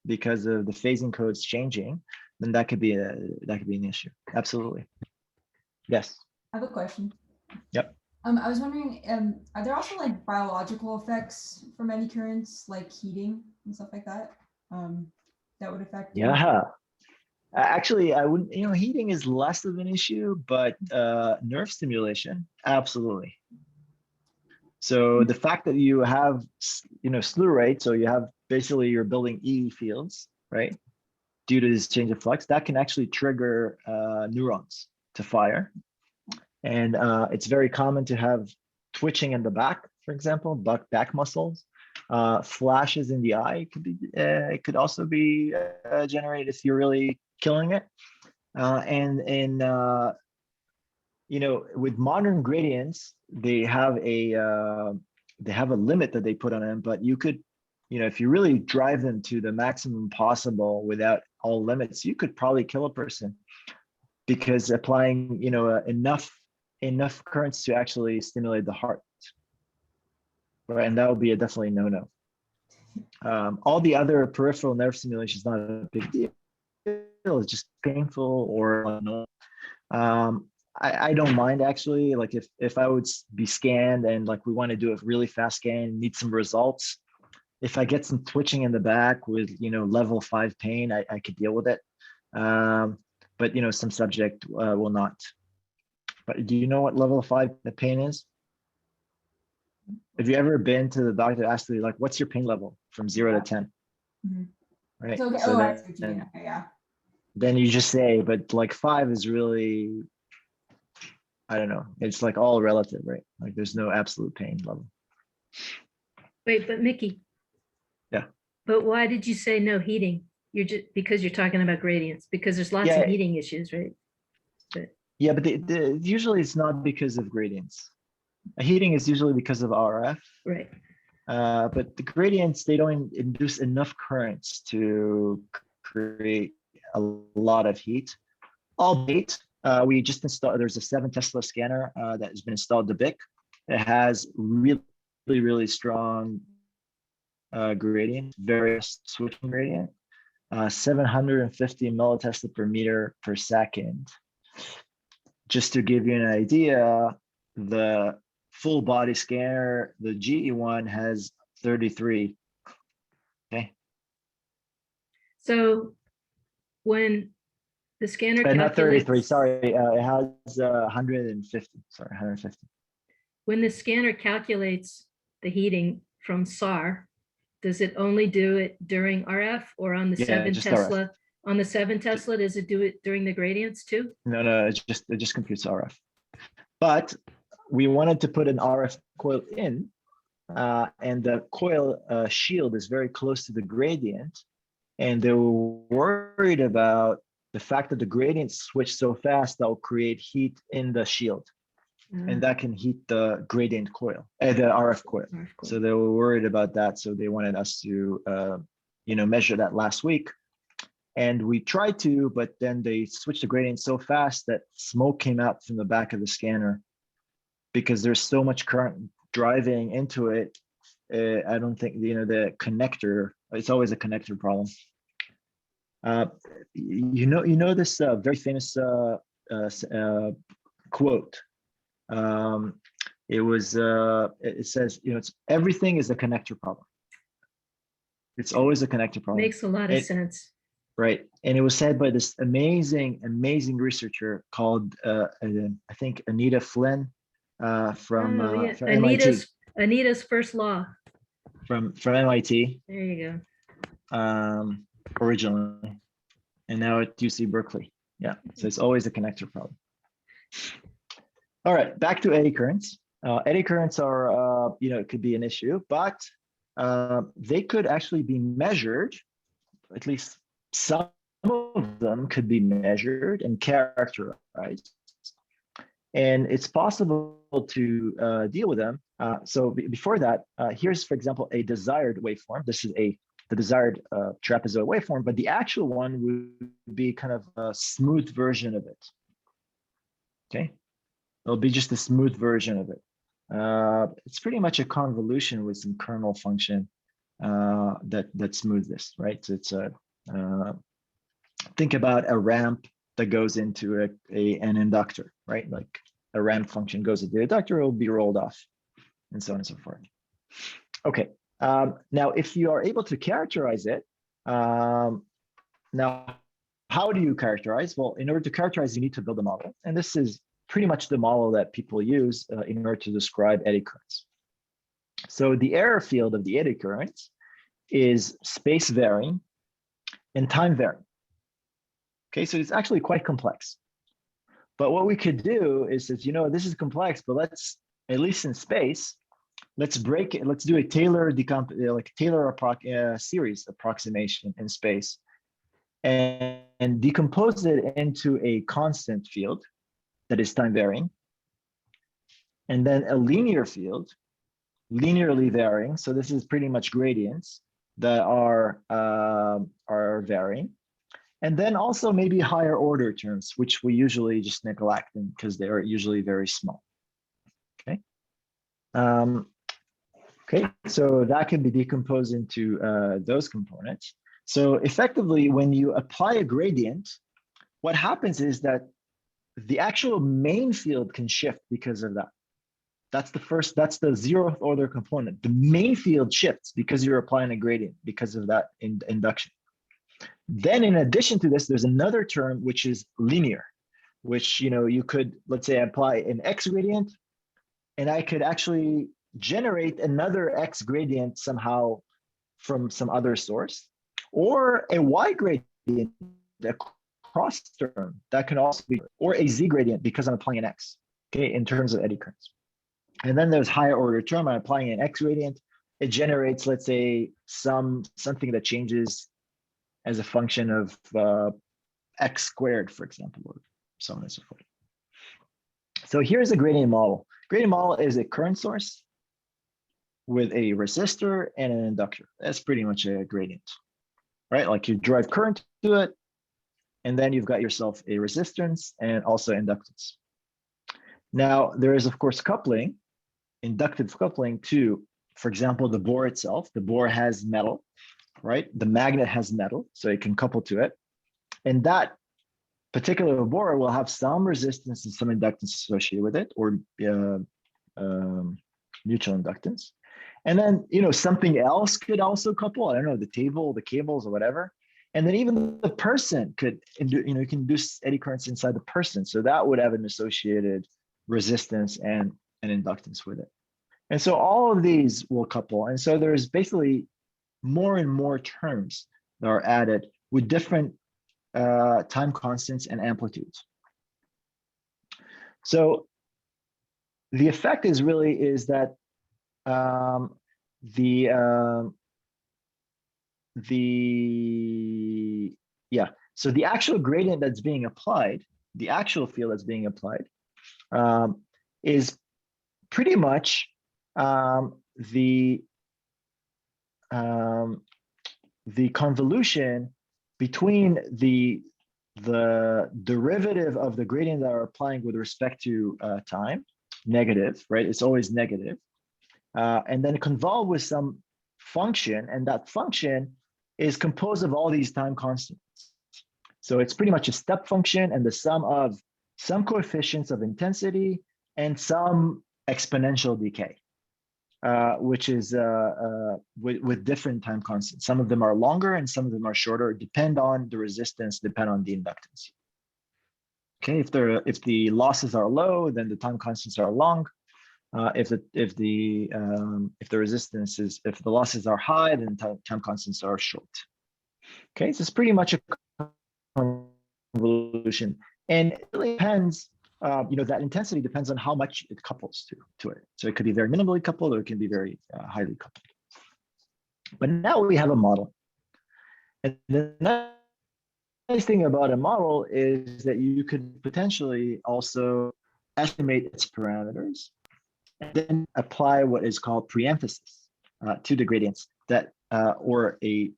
because of the phasing codes changing, then that could be an issue. Absolutely. Yes. I have a question. Yep. I was wondering, are there also like biological effects from eddy currents, like heating and stuff like that, that would affect? Yeah. Actually, I wouldn't. Heating is less of an issue, but nerve stimulation, absolutely. So the fact that you have, slew rate, so you have basically you're building EE fields, right? Due to this change of flux, that can actually trigger neurons to fire. And it's very common to have twitching in the back, for example, back muscles, flashes in the eye. It could also be generated if you're really killing it. With modern gradients, they have a limit that they put on them, but you could, if you really drive them to the maximum possible without all limits, you could probably kill a person, because applying, enough currents to actually stimulate the heart, right? And that would be a definitely no-no. All the other peripheral nerve stimulation is not a big deal. It's just painful or no. I don't mind actually. Like if I would be scanned and like we want to do a really fast scan, need some results. If I get some twitching in the back with level 5 pain, I could deal with it. But some subject will not. But do you know what level 5 the pain is? Have you ever been to the doctor and asked you, like, what's your pain level from 0 to 10? Mm-hmm. Right. So, okay. So I see what you mean. Okay, yeah. Then you just say, but like 5 is really, I don't know. It's like all relative, right? Like there's no absolute pain level. Wait, but Mickey. Yeah. But why did you say no heating? You're just because you're talking about gradients, because there's lots of heating issues, right? Yeah, but usually it's not because of gradients. Heating is usually because of RF. Right. But the gradients, they don't induce enough currents to create a lot of heat. Albeit, we just installed, there's a 7 Tesla scanner that has been installed to BIC. It has really, really strong gradient, various switching gradient, 750 millitesla per meter per second. Just to give you an idea, the full body scanner, the GE one, has 33. Okay. So when The scanner Not 33, calculates, sorry. It has 150, sorry, 150. when the scanner calculates the heating from SAR, does it only do it during RF or on the Yeah, 7 just RF. Tesla? On the 7 Tesla, does it do it during the gradients too? No, it just computes RF. But we wanted to put an RF coil in, and the coil shield is very close to the gradient. And they were worried about the fact that the gradients switch so fast that will create heat in the shield. And that can heat the gradient coil, the RF coil. So they were worried about that. So they wanted us to, measure that last week. And we tried to, but then they switched the gradient so fast that smoke came out from the back of the scanner because there's so much current driving into it. I don't think, the connector, it's always a connector problem. This very famous quote. It says, it's everything is a connector problem. It's always a connector problem. Makes a lot of sense. Right. And it was said by this amazing researcher called, I think, Anita Flynn from MIT. Anita's first law. From MIT. There you go. Originally. And now at UC Berkeley. Yeah. So it's always a connector problem. All right. Back to eddy currents. Eddy currents are, it could be an issue, but they could actually be measured, at least some of them could be measured and characterized. And it's possible to deal with them. So before that, here's, for example, a desired waveform. This is the desired trapezoid waveform, but the actual one would be kind of a smooth version of it. Okay, it'll be just a smooth version of it. It's pretty much a convolution with some kernel function that smooths this, right? So it's a think about a ramp that goes into an inductor, right? Like a ramp function goes into the inductor, it will be rolled off, and so on and so forth. Okay, now if you are able to characterize it, now how do you characterize? Well, in order to characterize, you need to build a model, and this is pretty much the model that people use in order to describe eddy currents. So the error field of the eddy currents is space varying and time varying. Okay, so it's actually quite complex. But what we could do is, this is complex, but let's, at least in space, let's break it. Let's do a Taylor series approximation in space and decompose it into a constant field that is time varying, and then a linear field, linearly varying. So this is pretty much gradients that are varying. And then also maybe higher order terms, which we usually just neglect because they are usually very small. Okay. Okay, so that can be decomposed into those components. So effectively, when you apply a gradient, what happens is that the actual main field can shift because of that. That's the 0th order component. The main field shifts because you're applying a gradient because of that induction. Then in addition to this, there's another term which is linear, which you could, let's say, apply an X gradient, and I could actually generate another X gradient somehow from some other source, or a Y gradient, a cross term that can also be, or a Z gradient because I'm applying an X, okay, in terms of eddy currents. And then there's higher order term, I'm applying an X gradient. It generates, let's say, something that changes as a function of X squared, for example, or so on and so forth. So here's a gradient model. Gradient model is a current source with a resistor and an inductor. That's pretty much a gradient, right? Like you drive current to it, and then you've got yourself a resistance and also inductance. Now, there is, of course, coupling, inductive coupling to, for example, the bore itself. The bore has metal, right? The magnet has metal, so it can couple to it. And that particular bore will have some resistance and some inductance associated with it, or mutual inductance. And then, something else could also couple, I don't know, the table, the cables, or whatever. And then even the person could, you can induce eddy currents inside the person. So that would have an associated resistance and an inductance with it. And so all of these will couple. And so there's basically more and more terms that are added with different time constants and amplitudes. So the effect is that so the actual gradient that's being applied, the actual field that's being applied, is pretty much the convolution between the derivative of the gradient that are applying with respect to time, negative, right? It's always negative, and then convolve with some function, and that function is composed of all these time constants. So it's pretty much a step function and the sum of some coefficients of intensity and some exponential decay, which is with different time constants. Some of them are longer and some of them are shorter, depend on the resistance, depend on the inductance. Okay, if the losses are low, then the time constants are long. If the losses are high, then time constants are short. Okay, so it's pretty much a convolution, and it really depends. That intensity depends on how much it couples to it. So it could be very minimally coupled, or it can be very highly coupled. But now we have a model, and the nice thing about a model is that you could potentially also estimate its parameters and then apply what is called preemphasis to the gradients that or a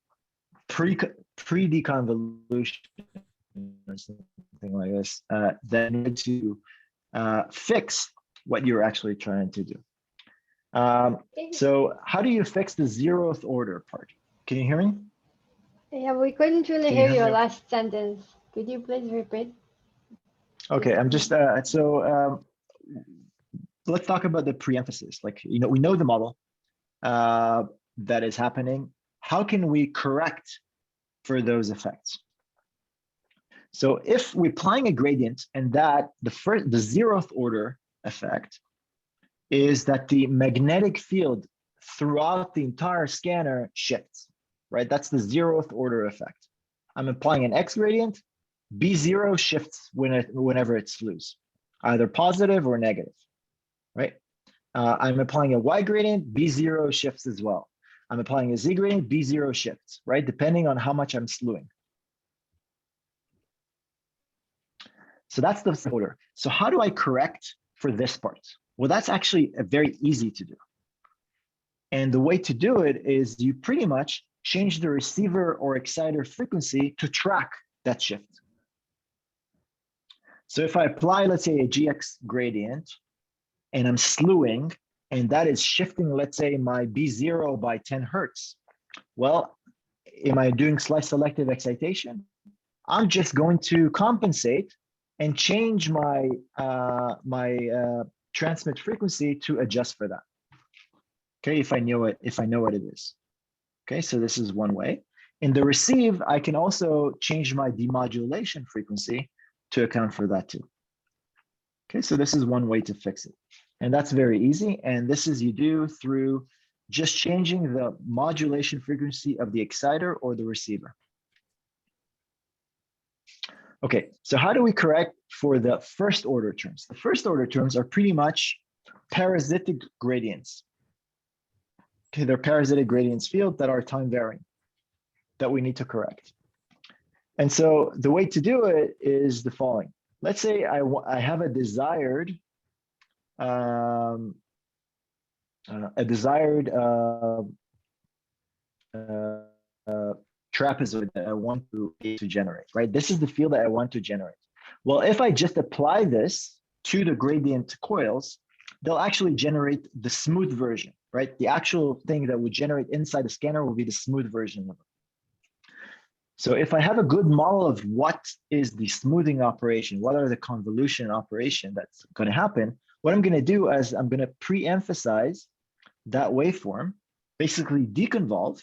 pre-deconvolution or something like this, then to fix what you're actually trying to do. So how do you fix the 0th order part? Can you hear me? Yeah, we couldn't really hear your last sentence. Could you please repeat? Okay, I'm just, let's talk about the preemphasis. Like, we know the model that is happening. How can we correct for those effects? So if we're applying a gradient, and that the 0th order effect is that the magnetic field throughout the entire scanner shifts, right? That's the 0th order effect. I'm applying an X gradient, B0 shifts whenever it's loose, either positive or negative, right? I'm applying a Y gradient, B0 shifts as well. I'm applying a Z gradient, B0 shifts, right? Depending on how much I'm slewing. So that's the order. So how do I correct for this part? Well, that's actually very easy to do. And the way to do it is you pretty much change the receiver or exciter frequency to track that shift. So if I apply, let's say, a GX gradient, and I'm slewing, and that is shifting, let's say, my B0 by 10 Hertz. Well, am I doing slice selective excitation? I'm just going to compensate and change my transmit frequency to adjust for that. Okay, if I know what it is. Okay, so this is one way. In the receive, I can also change my demodulation frequency to account for that too. Okay, so this is one way to fix it. And that's very easy. And this is you do through just changing the modulation frequency of the exciter or the receiver. Okay, so how do we correct for the 1st order terms? The 1st order terms are pretty much parasitic gradients. Okay, they're parasitic gradients field that are time varying that we need to correct. And so the way to do it is the following. Let's say I have a desired trapezoid that I want to generate, right? This is the field that I want to generate. Well, if I just apply this to the gradient coils, they'll actually generate the smooth version, right? The actual thing that would generate inside the scanner will be the smooth version of it. So if I have a good model of what is the smoothing operation, what are the convolution operation that's going to happen, what I'm going to do is I'm going to pre-emphasize that waveform, basically deconvolve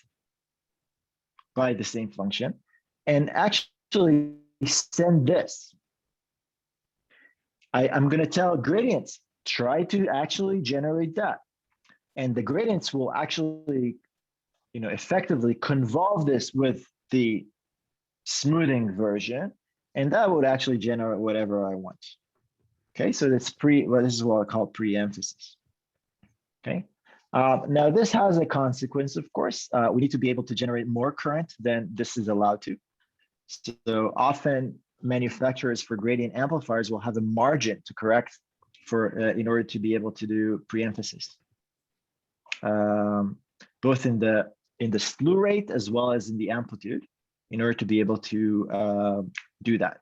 by the same function, and actually send this. I'm going to tell gradients, try to actually generate that. And the gradients will actually, effectively convolve this with the smoothing version, and that would actually generate whatever I want. Okay, so that's this is what I call preemphasis. Okay, now this has a consequence, of course. We need to be able to generate more current than this is allowed to. So often manufacturers for gradient amplifiers will have a margin to correct for in order to be able to do preemphasis, both in the slew rate as well as in the amplitude, in order to be able to do that.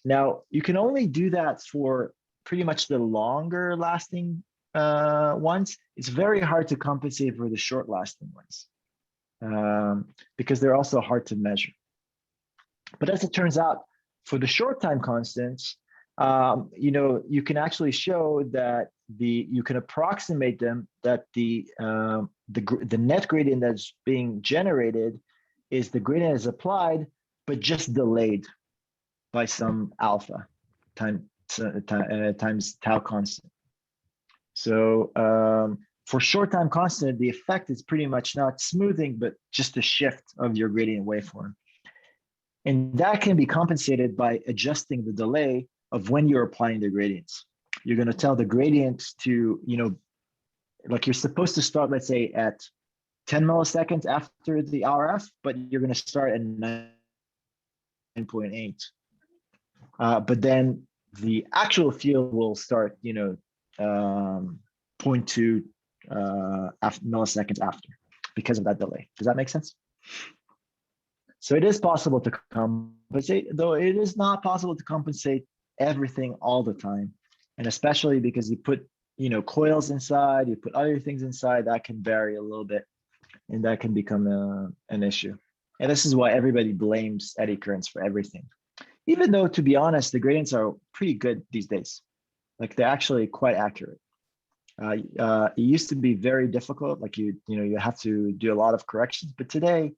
Now you can only do that for pretty much the longer lasting ones. It's very hard to compensate for the short lasting ones because they're also hard to measure. But as it turns out, for the short time constants, you can actually show that you can approximate them, that the net gradient that's being generated is the gradient is applied, but just delayed by some alpha times tau constant. So for short time constant, the effect is pretty much not smoothing, but just a shift of your gradient waveform. And that can be compensated by adjusting the delay of when you're applying the gradients. You're going to tell the gradients to, like you're supposed to start, let's say, at 10 milliseconds after the RF, but you're going to start at 9.8. But then the actual field will start, 0.2 milliseconds after, because of that delay. Does that make sense? So it is possible to compensate, though it is not possible to compensate everything all the time. And especially because you put, coils inside, you put other things inside, that can vary a little bit, and that can become an issue. And this is why everybody blames eddy currents for everything. Even though, to be honest, the gradients are pretty good these days. Like they're actually quite accurate. It used to be very difficult. Like you have to do a lot of corrections, but today,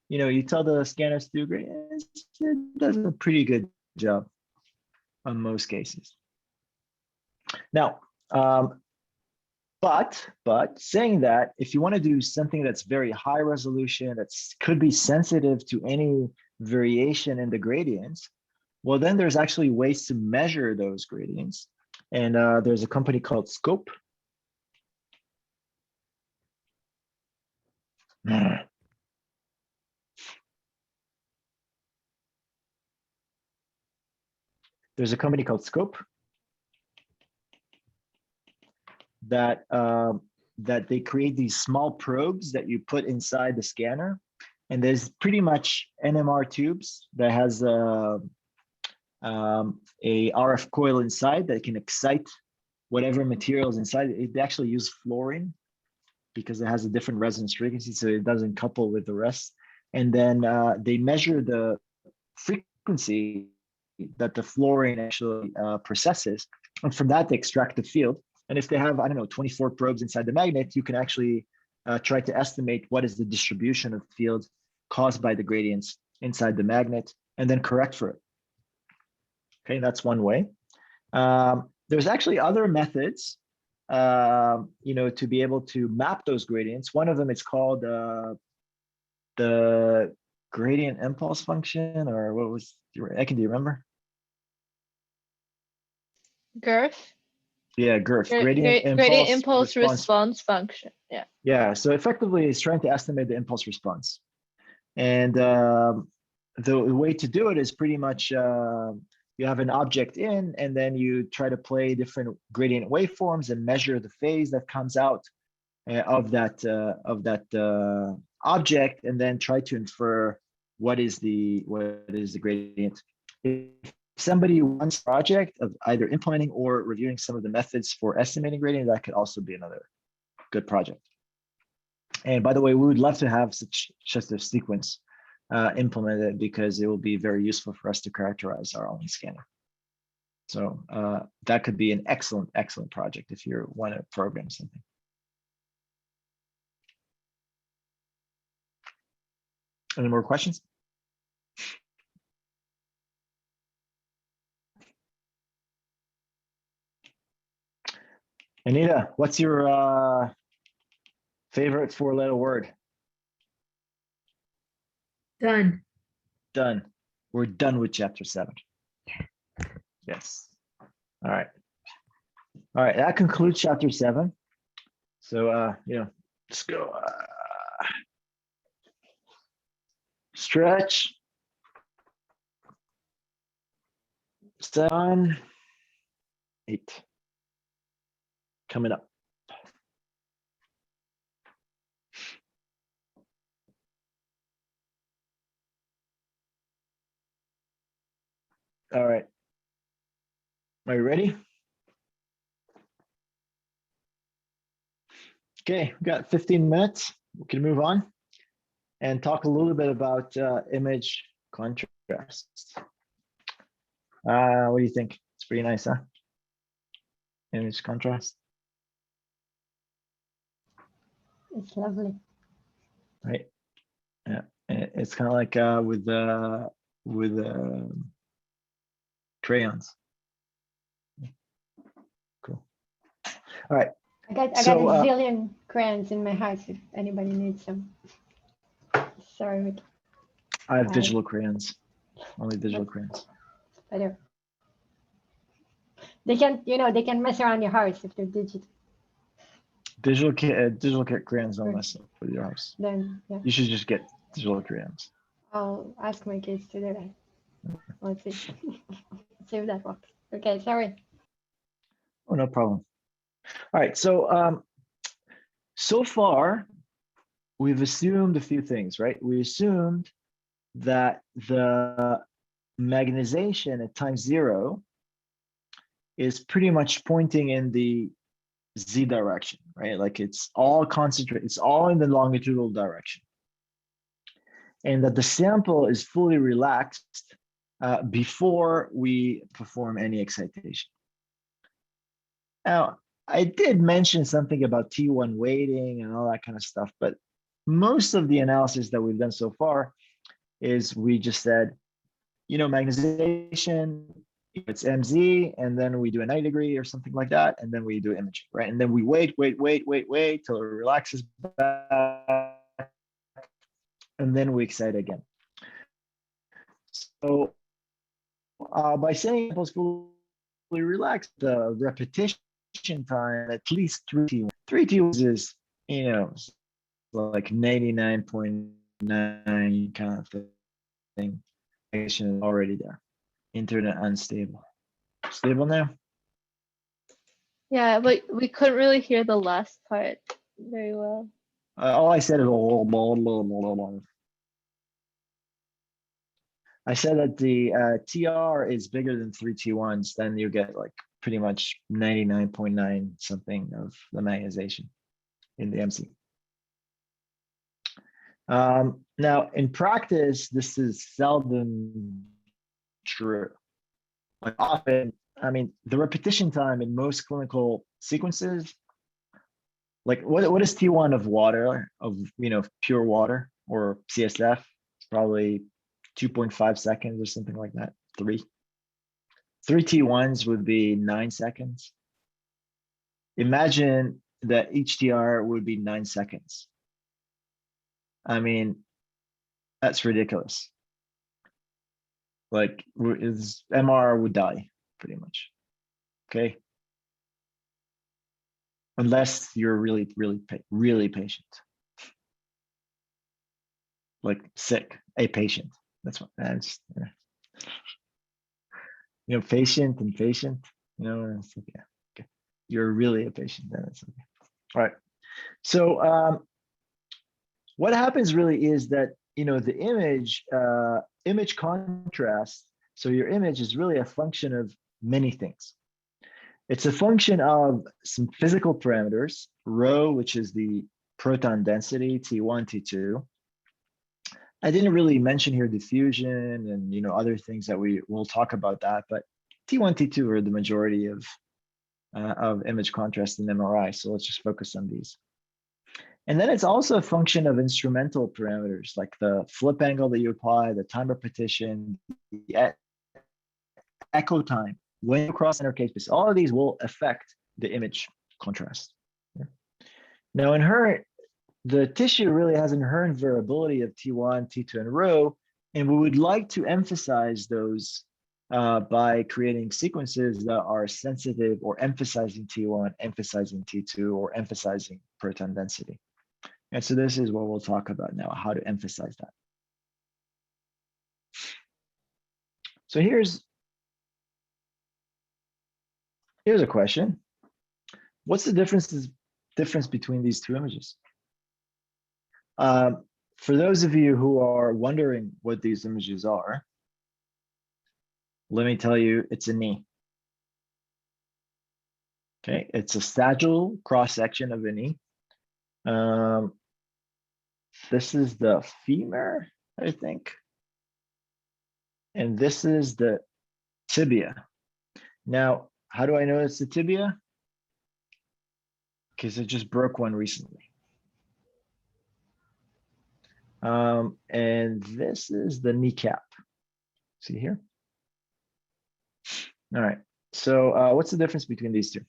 you tell the scanners to do gradients, it does a pretty good job on most cases. Now, but saying that, if you want to do something that's very high resolution, that could be sensitive to any variation in the gradients, well, then there's actually ways to measure those gradients. And there's a company called Scope. There's a company called Scope that they create these small probes that you put inside the scanner, and there's pretty much NMR tubes that has a RF coil inside that can excite whatever materials inside. They actually use fluorine because it has a different resonance frequency, so it doesn't couple with the rest. And then they measure the frequency that the fluorine actually processes, and from that they extract the field. And if they have, 24 probes inside the magnet, you can actually try to estimate what is the distribution of field caused by the gradients inside the magnet, and then correct for it. Okay, that's one way. There's actually other methods, to be able to map those gradients. One of them is called the gradient impulse function, or what was, do you remember? GIRF? Yeah, GIRF, gradient impulse response function. Yeah. Yeah, so effectively it's trying to estimate the impulse response. And the way to do it is pretty much, you have an object in, and then you try to play different gradient waveforms and measure the phase that comes out of that object, and then try to infer what is the gradient. If somebody wants a project of either implementing or reviewing some of the methods for estimating gradient, that could also be another good project. And by the way, we would love to have such a sequence implemented, because it will be very useful for us to characterize our own scanner. So that could be an excellent project if you want to program something. Any more questions? Anita, what's your favorite four-letter word? Done. Done. We're done with chapter 7. Yes. All right. All right. That concludes chapter 7. So, let's go. Stretch. 7, 8. Coming up. All right. Are you ready? Okay, we've got 15 minutes. We can move on and talk a little bit about image contrast. What do you think? It's pretty nice, huh? Image contrast. It's lovely. Right. Yeah. It's kind of like with crayons. Cool. All right. I got So, a zillion crayons in my house if anybody needs some. Sorry, Rick. I have digital crayons. Only digital crayons. Better. They can, they can mess around your house if they're digital. Digital crayons don't mess up with your house. Then, yeah. You should just get digital crayons. I'll ask my kids to do that. Let's see. See if that works. Okay, sorry. Oh, no problem. All right, so so far we've assumed a few things, right? We assumed that the magnetization at time 0 is pretty much pointing in the Z direction, right? Like it's all concentrated, it's all in the longitudinal direction. And that the sample is fully relaxed before we perform any excitation. Now, I did mention something about T1 weighting and all that kind of stuff, but most of the analysis that we've done so far is we just said, magnetization, it's MZ, and then we do a 90 degree or something like that, and then we do imaging, right? And then we wait till it relaxes back, and then we excite again. So by saying it's fully relaxed, the repetition time at least 3T1. 3T1 is, like 99.9 kind of thing. Is already there. Internet unstable. Stable now? Yeah, but we couldn't really hear the last part very well. All I said is blah, blah, blah, blah, blah. I said that the TR is bigger than 3T1s, then you get like pretty much 99.9 something of the magnetization in the MC. Now, in practice, this is seldom true. Like often, the repetition time in most clinical sequences, like what is T1 of water, of pure water or CSF? It's probably 2.5 seconds or something like that. 3 T1s would be 9 seconds. Imagine that each TR would be 9 seconds. That's ridiculous. Like, MR would die pretty much. Okay. Unless you're really patient. Like sick, a patient. That's what that's. Patient and patient. It's okay. Okay. You're really a patient, then it's okay. All right. So what happens really is that the image contrast. So your image is really a function of many things. It's a function of some physical parameters, rho, which is the proton density, T1, T2. I didn't really mention here diffusion and other things that we will talk about that, but T1, T2 are the majority of image contrast in MRI. So let's just focus on these. And then it's also a function of instrumental parameters like the flip angle that you apply, the time repetition, the echo time, when you cross center K space. All of these will affect the image contrast. Yeah. Now inherent, the tissue really has inherent variability of T1, T2, and rho, and we would like to emphasize those by creating sequences that are sensitive or emphasizing T1, emphasizing T2, or emphasizing proton density. And so this is what we'll talk about now, how to emphasize that. So here's a question. What's the difference between these two images? For those of you who are wondering what these images are, let me tell you, it's a knee. Okay, it's a sagittal cross-section of a knee. This is the femur, I think. And this is the tibia. Now, how do I know it's the tibia? Because I just broke one recently. And this is the kneecap. See here? All right. So what's the difference between these two?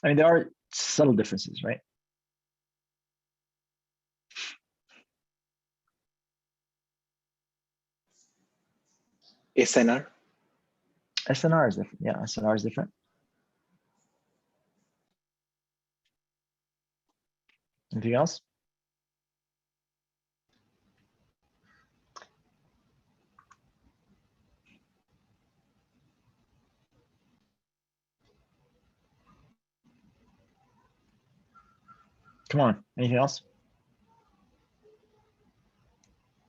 I mean, there are subtle differences, right? SNR. SNR is different. Yeah, SNR is different. Anything else? Come on, anything else?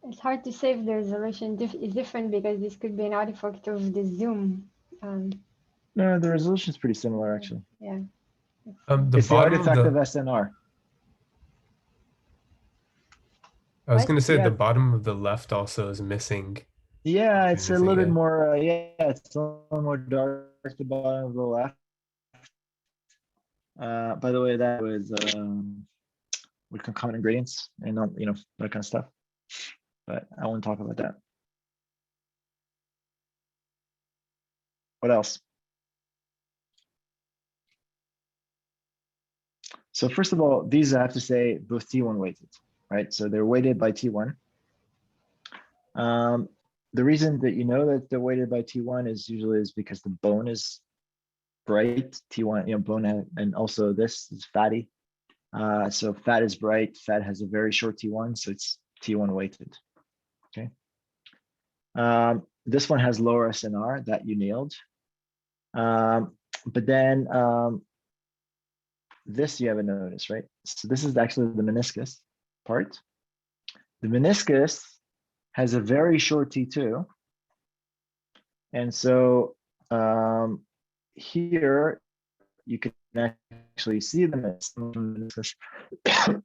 It's hard to say if the resolution is different because this could be an artifact of the zoom. No, the resolution is pretty similar, actually. Yeah. The It's the bottom artifact of of the, SNR. I was What? going to say Yeah. the bottom of the left also is missing. Yeah, it's a Missing little bit it. more, yeah, it's a little more dark at the bottom of the left. By the way, that was with concomitant ingredients and that kind of stuff. But I won't talk about that. What else? So first of all, these I have to say both T1 weighted, right? So they're weighted by T1. The reason that you know that they're weighted by T1 is usually because the bone is bright. T1, bone, and also this is fatty. So fat is bright. Fat has a very short T1, so it's T1 weighted. Okay. This one has lower SNR, that you nailed. But then this you haven't noticed, right? So this is actually the meniscus part. The meniscus has a very short T2. And so here you can actually see the meniscus.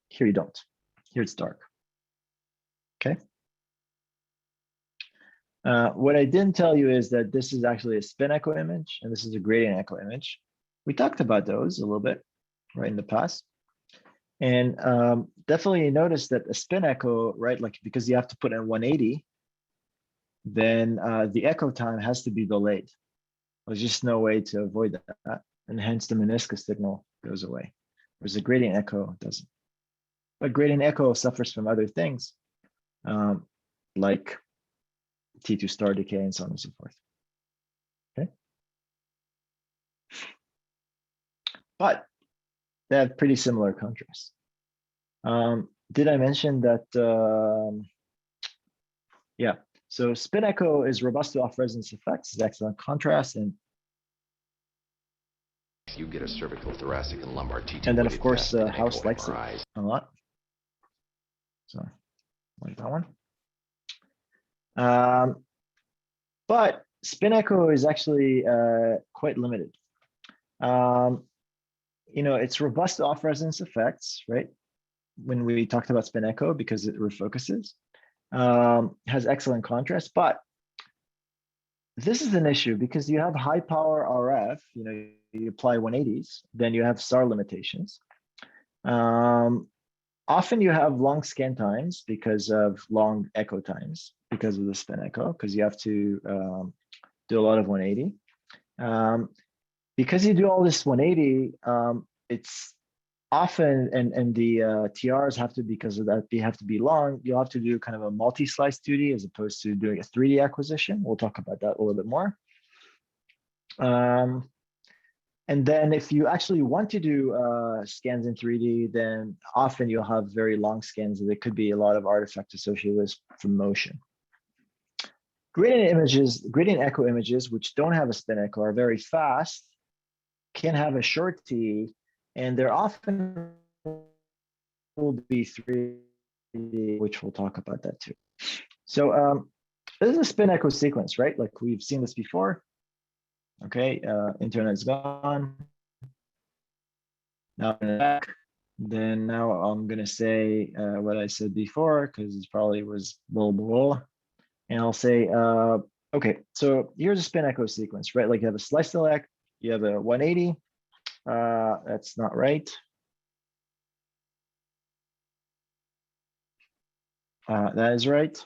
Here you don't. Here it's dark. Okay. What I didn't tell you is that this is actually a spin echo image and this is a gradient echo image. We talked about those a little bit right in the past. And definitely notice that a spin echo, right, like because you have to put in 180, then the echo time has to be delayed. There's just no way to avoid that. And hence the meniscus signal goes away. Whereas a gradient echo doesn't. But gradient echo suffers from other things like T2 star decay and so on and so forth. Okay. But they have pretty similar contrast. Did I mention that? Yeah. So spin echo is robust to off-resonance effects, is excellent contrast, and you get a cervical, thoracic, and lumbar T2 then of weighted course test and House echo likes it MRIs. a lot. So like that one. But spin echo is actually quite limited. It's robust to off-resonance effects, right? When we talked about spin echo, because it refocuses, has excellent contrast, but this is an issue because you have high power RF, you apply 180s, then you have SAR limitations. often you have long scan times because of long echo times, because of the spin echo, because you have to do a lot of 180. Because you do all this 180, it's often, and the TRs have to, because of that, they have to be long. You'll have to do kind of a multi-slice 2D as opposed to doing a 3D acquisition. We'll talk about that a little bit more. And then if you actually want to do scans in 3D, then often you'll have very long scans. There could be a lot of artifacts associated with from motion. Gradient images, gradient echo images, which don't have a spin echo, are very fast, can have a short T, and they're often will be 3D, which we'll talk about that too. So this is a spin echo sequence, right? Like we've seen this before. Okay, internet's gone. Now I'm back. Then now I'm gonna say what I said before, because it probably was blah, blah, blah. And I'll say, okay, so here's a spin echo sequence, right? Like you have a slice select, you have a 180. That's not right. That is right.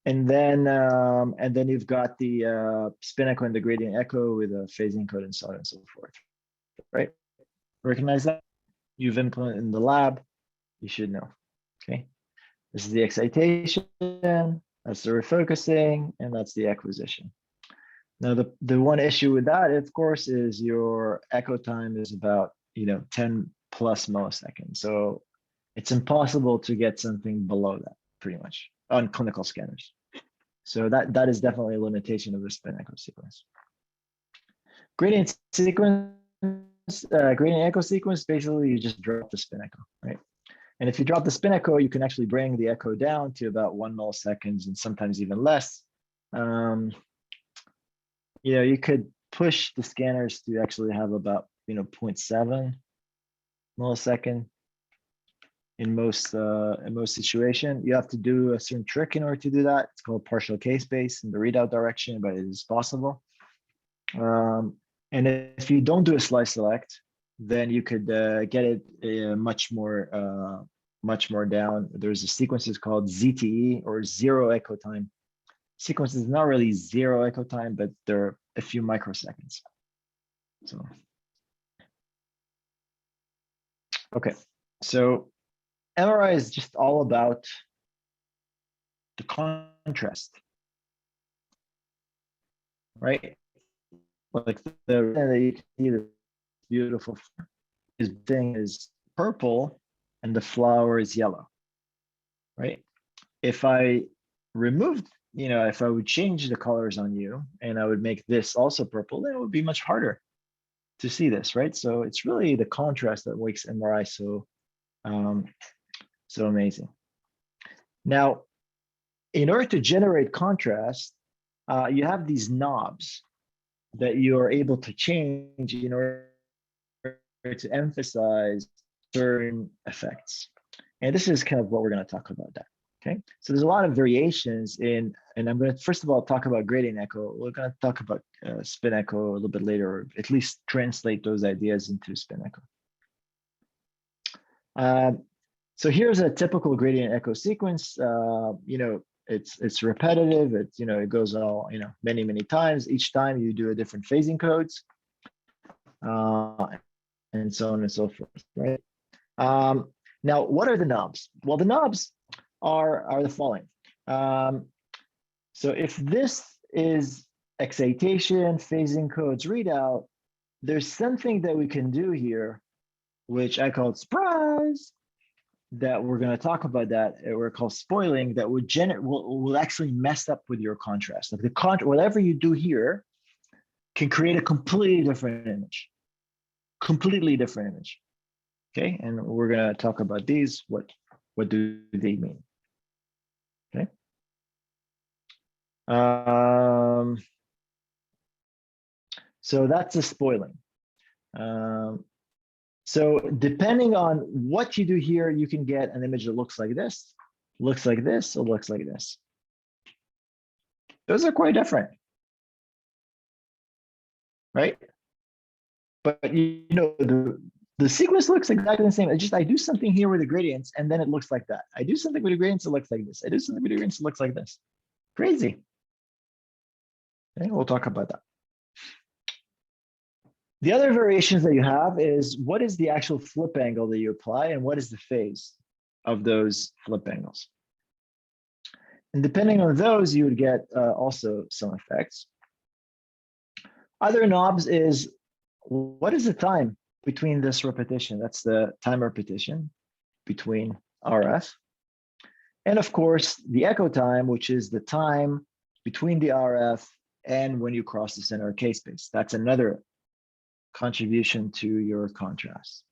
And then you've got the spin echo and the gradient echo with a phasing code and so on and so forth, right? Recognize that? You've implemented in the lab, you should know, okay? This is the excitation, that's the refocusing, and that's the acquisition. Now, the one issue with that, of course, is your echo time is about 10 plus milliseconds. So it's impossible to get something below that, pretty much, on clinical scanners. So that is definitely a limitation of the spin echo sequence. Gradient sequence, gradient echo sequence, basically you just drop the spin echo, right? And if you drop the spin echo, you can actually bring the echo down to about 1 milliseconds and sometimes even less. You could push the scanners to actually have about 0.7 millisecond in most situations. You have to do a certain trick in order to do that. It's called partial K-space in the readout direction, but it is possible. And if you don't do a slice select, then you could get it much more down. There's a sequences called ZTE, or zero echo time. Sequence is not really zero echo time, but they're a few microseconds. So, okay, so MRI is just all about the contrast, right? Like the beautiful thing is purple and the flower is yellow, right? If I removed, if I would change the colors on you and I would make this also purple, then it would be much harder to see this, right? So it's really the contrast that makes MRI so amazing. Now, in order to generate contrast, you have these knobs that you are able to change in order to emphasize certain effects. And this is kind of what we're going to talk about that. Okay, so there's a lot of variations in, and I'm going to first of all talk about gradient echo. We're going to talk about spin echo a little bit later, or at least translate those ideas into spin echo. So here's a typical gradient echo sequence. It's repetitive. It goes all many times. Each time you do a different phasing codes, and so on and so forth. Right. Now, what are the knobs? Well, the knobs are the following. So if this is excitation, phasing codes, readout, there's something that we can do here, which I call surprise, that we're going to talk about that. We're called spoiling, that will actually mess up with your contrast. Like whatever you do here can create a completely different image. Okay, and we're going to talk about these. What do they mean? Okay. So that's a spoiling. So depending on what you do here, you can get an image that looks like this, or looks like this. Those are quite different, right? But The sequence looks exactly the same. It's just I do something here with the gradients, and then it looks like that. I do something with the gradients, it looks like this. I do something with the gradients, it looks like this. Crazy. Okay, we'll talk about that. The other variations that you have is what is the actual flip angle that you apply, and what is the phase of those flip angles. And depending on those, you would get also some effects. Other knobs is what is the time between this repetition? That's the time repetition between RF. And of course, the echo time, which is the time between the RF and when you cross the center of K-space. That's another contribution to your contrast.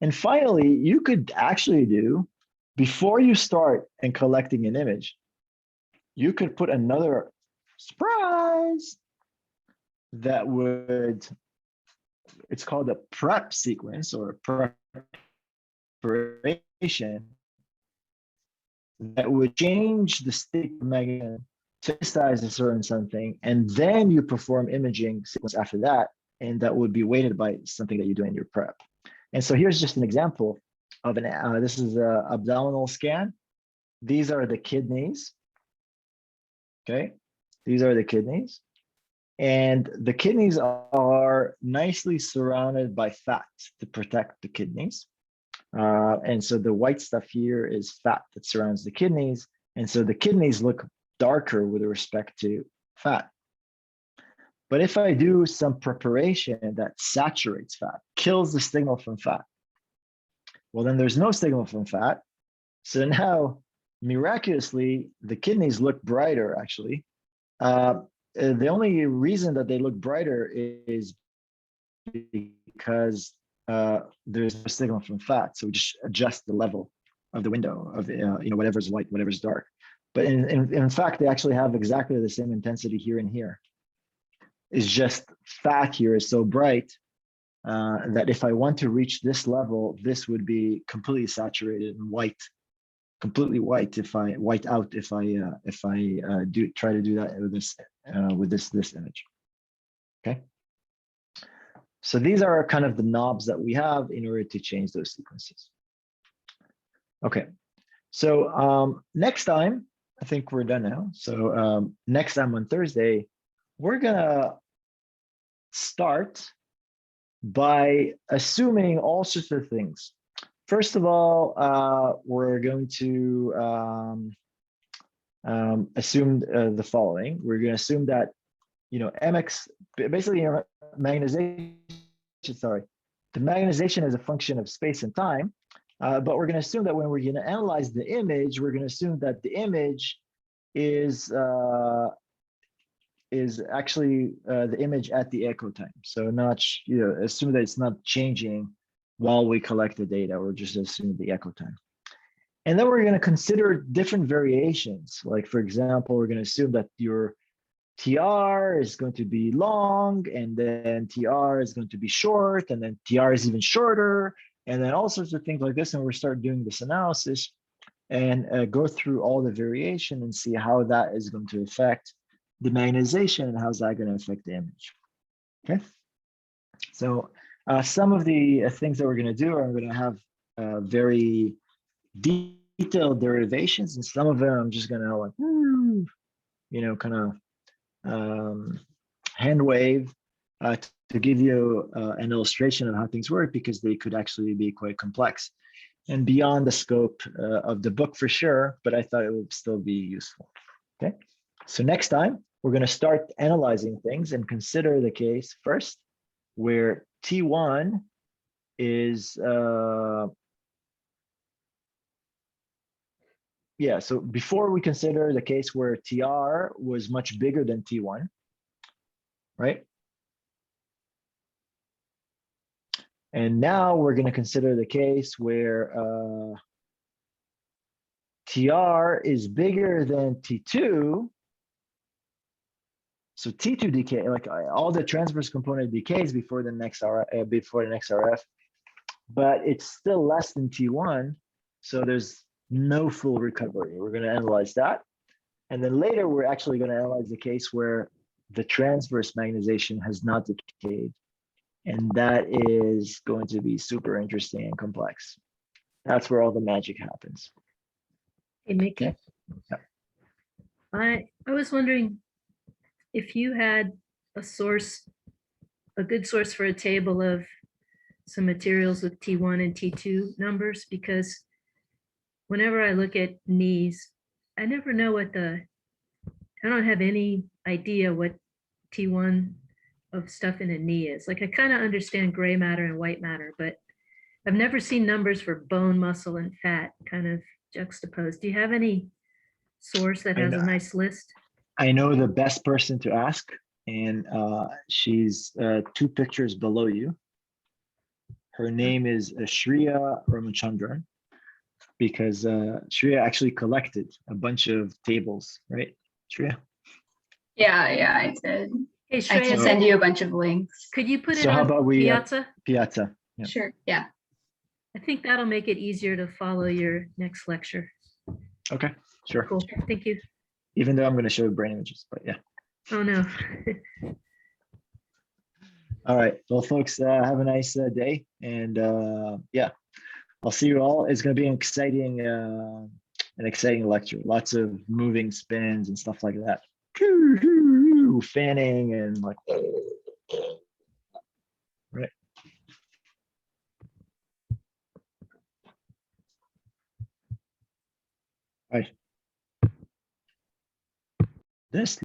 And finally, you could actually do, before you start and collecting an image, you could put another surprise that would, it's called a prep sequence or preparation that would change the state of magnetism to size a certain something, and then you perform imaging sequence after that, and that would be weighted by something that you do in your prep. And so here's just an example of an, this is an abdominal scan. These are the kidneys, okay? These are the kidneys. And the kidneys are nicely surrounded by fat to protect the kidneys. And so the white stuff here is fat that surrounds the kidneys. And so the kidneys look darker with respect to fat. But if I do some preparation that saturates fat, kills the signal from fat, well, then there's no signal from fat. So now, miraculously, the kidneys look brighter, actually. The only reason that they look brighter is because there's no signal from fat. So we just adjust the level of the window of whatever's light, whatever's dark. But in fact, they actually have exactly the same intensity here and here. It's just fat here is so bright that if I want to reach this level, this would be completely saturated and white, completely white. If I white out, if I try to do that with this image, okay. So these are kind of the knobs that we have in order to change those sequences. Okay, so next time, I think we're done now. So next time on Thursday, we're gonna start by assuming all sorts of things. First of all, we're going to assume the following. We're going to assume that, MX, basically magnetization, sorry, the magnetization is a function of space and time, but we're going to assume that when we're going to analyze the image, we're going to assume that the image is actually the image at the echo time. So not, assume that it's not changing while we collect the data, or just assume the echo time. And then we're going to consider different variations. Like, for example, we're going to assume that your TR is going to be long, and then TR is going to be short, and then TR is even shorter, and then all sorts of things like this. And we'll start doing this analysis and go through all the variation and see how that is going to affect the magnetization and how's that going to affect the image. Okay. So some of the things that we're going to do are going to have very detailed derivations, and some of them I'm just going to like, kind of hand wave to give you an illustration of how things work, because they could actually be quite complex and beyond the scope of the book for sure, but I thought it would still be useful. Okay, so next time we're going to start analyzing things and consider the case first where T1 is so before we consider the case where TR was much bigger than T1, right? And now we're going to consider the case where TR is bigger than T2. So T2 decay, like all the transverse component decays before the next RF, but it's still less than T1. So there's no full recovery. We're going to analyze that. And then later, we're actually going to analyze the case where the transverse magnetization has not decayed. And that is going to be super interesting and complex. That's where all the magic happens. Hey, Mickey. Okay. Yeah. I was wondering if you had a source, a good source for a table of some materials with T1 and T2 numbers, because whenever I look at knees, I never know what I don't have any idea what T1 of stuff in a knee is. Like I kind of understand gray matter and white matter, but I've never seen numbers for bone, muscle, and fat kind of juxtaposed. Do you have any source that has a nice list? I know the best person to ask, and she's 2 pictures below you. Her name is Shreya Ramachandran, because Shreya actually collected a bunch of tables, right, Shreya? Yeah, I did. Hey, I can Shreya, send you a bunch of links. could you put it So how on about we Piazza? Piazza? Yeah. Sure. Yeah. I think that'll make it easier to follow your next lecture. Okay, sure. Cool, thank you. Even though I'm going to show brain images, but yeah. Oh, no. All right. Well, folks, have a nice day, and yeah, I'll see you all. It's going to be an exciting lecture. Lots of moving spins and stuff like that. Fanning and like. Right. Right. This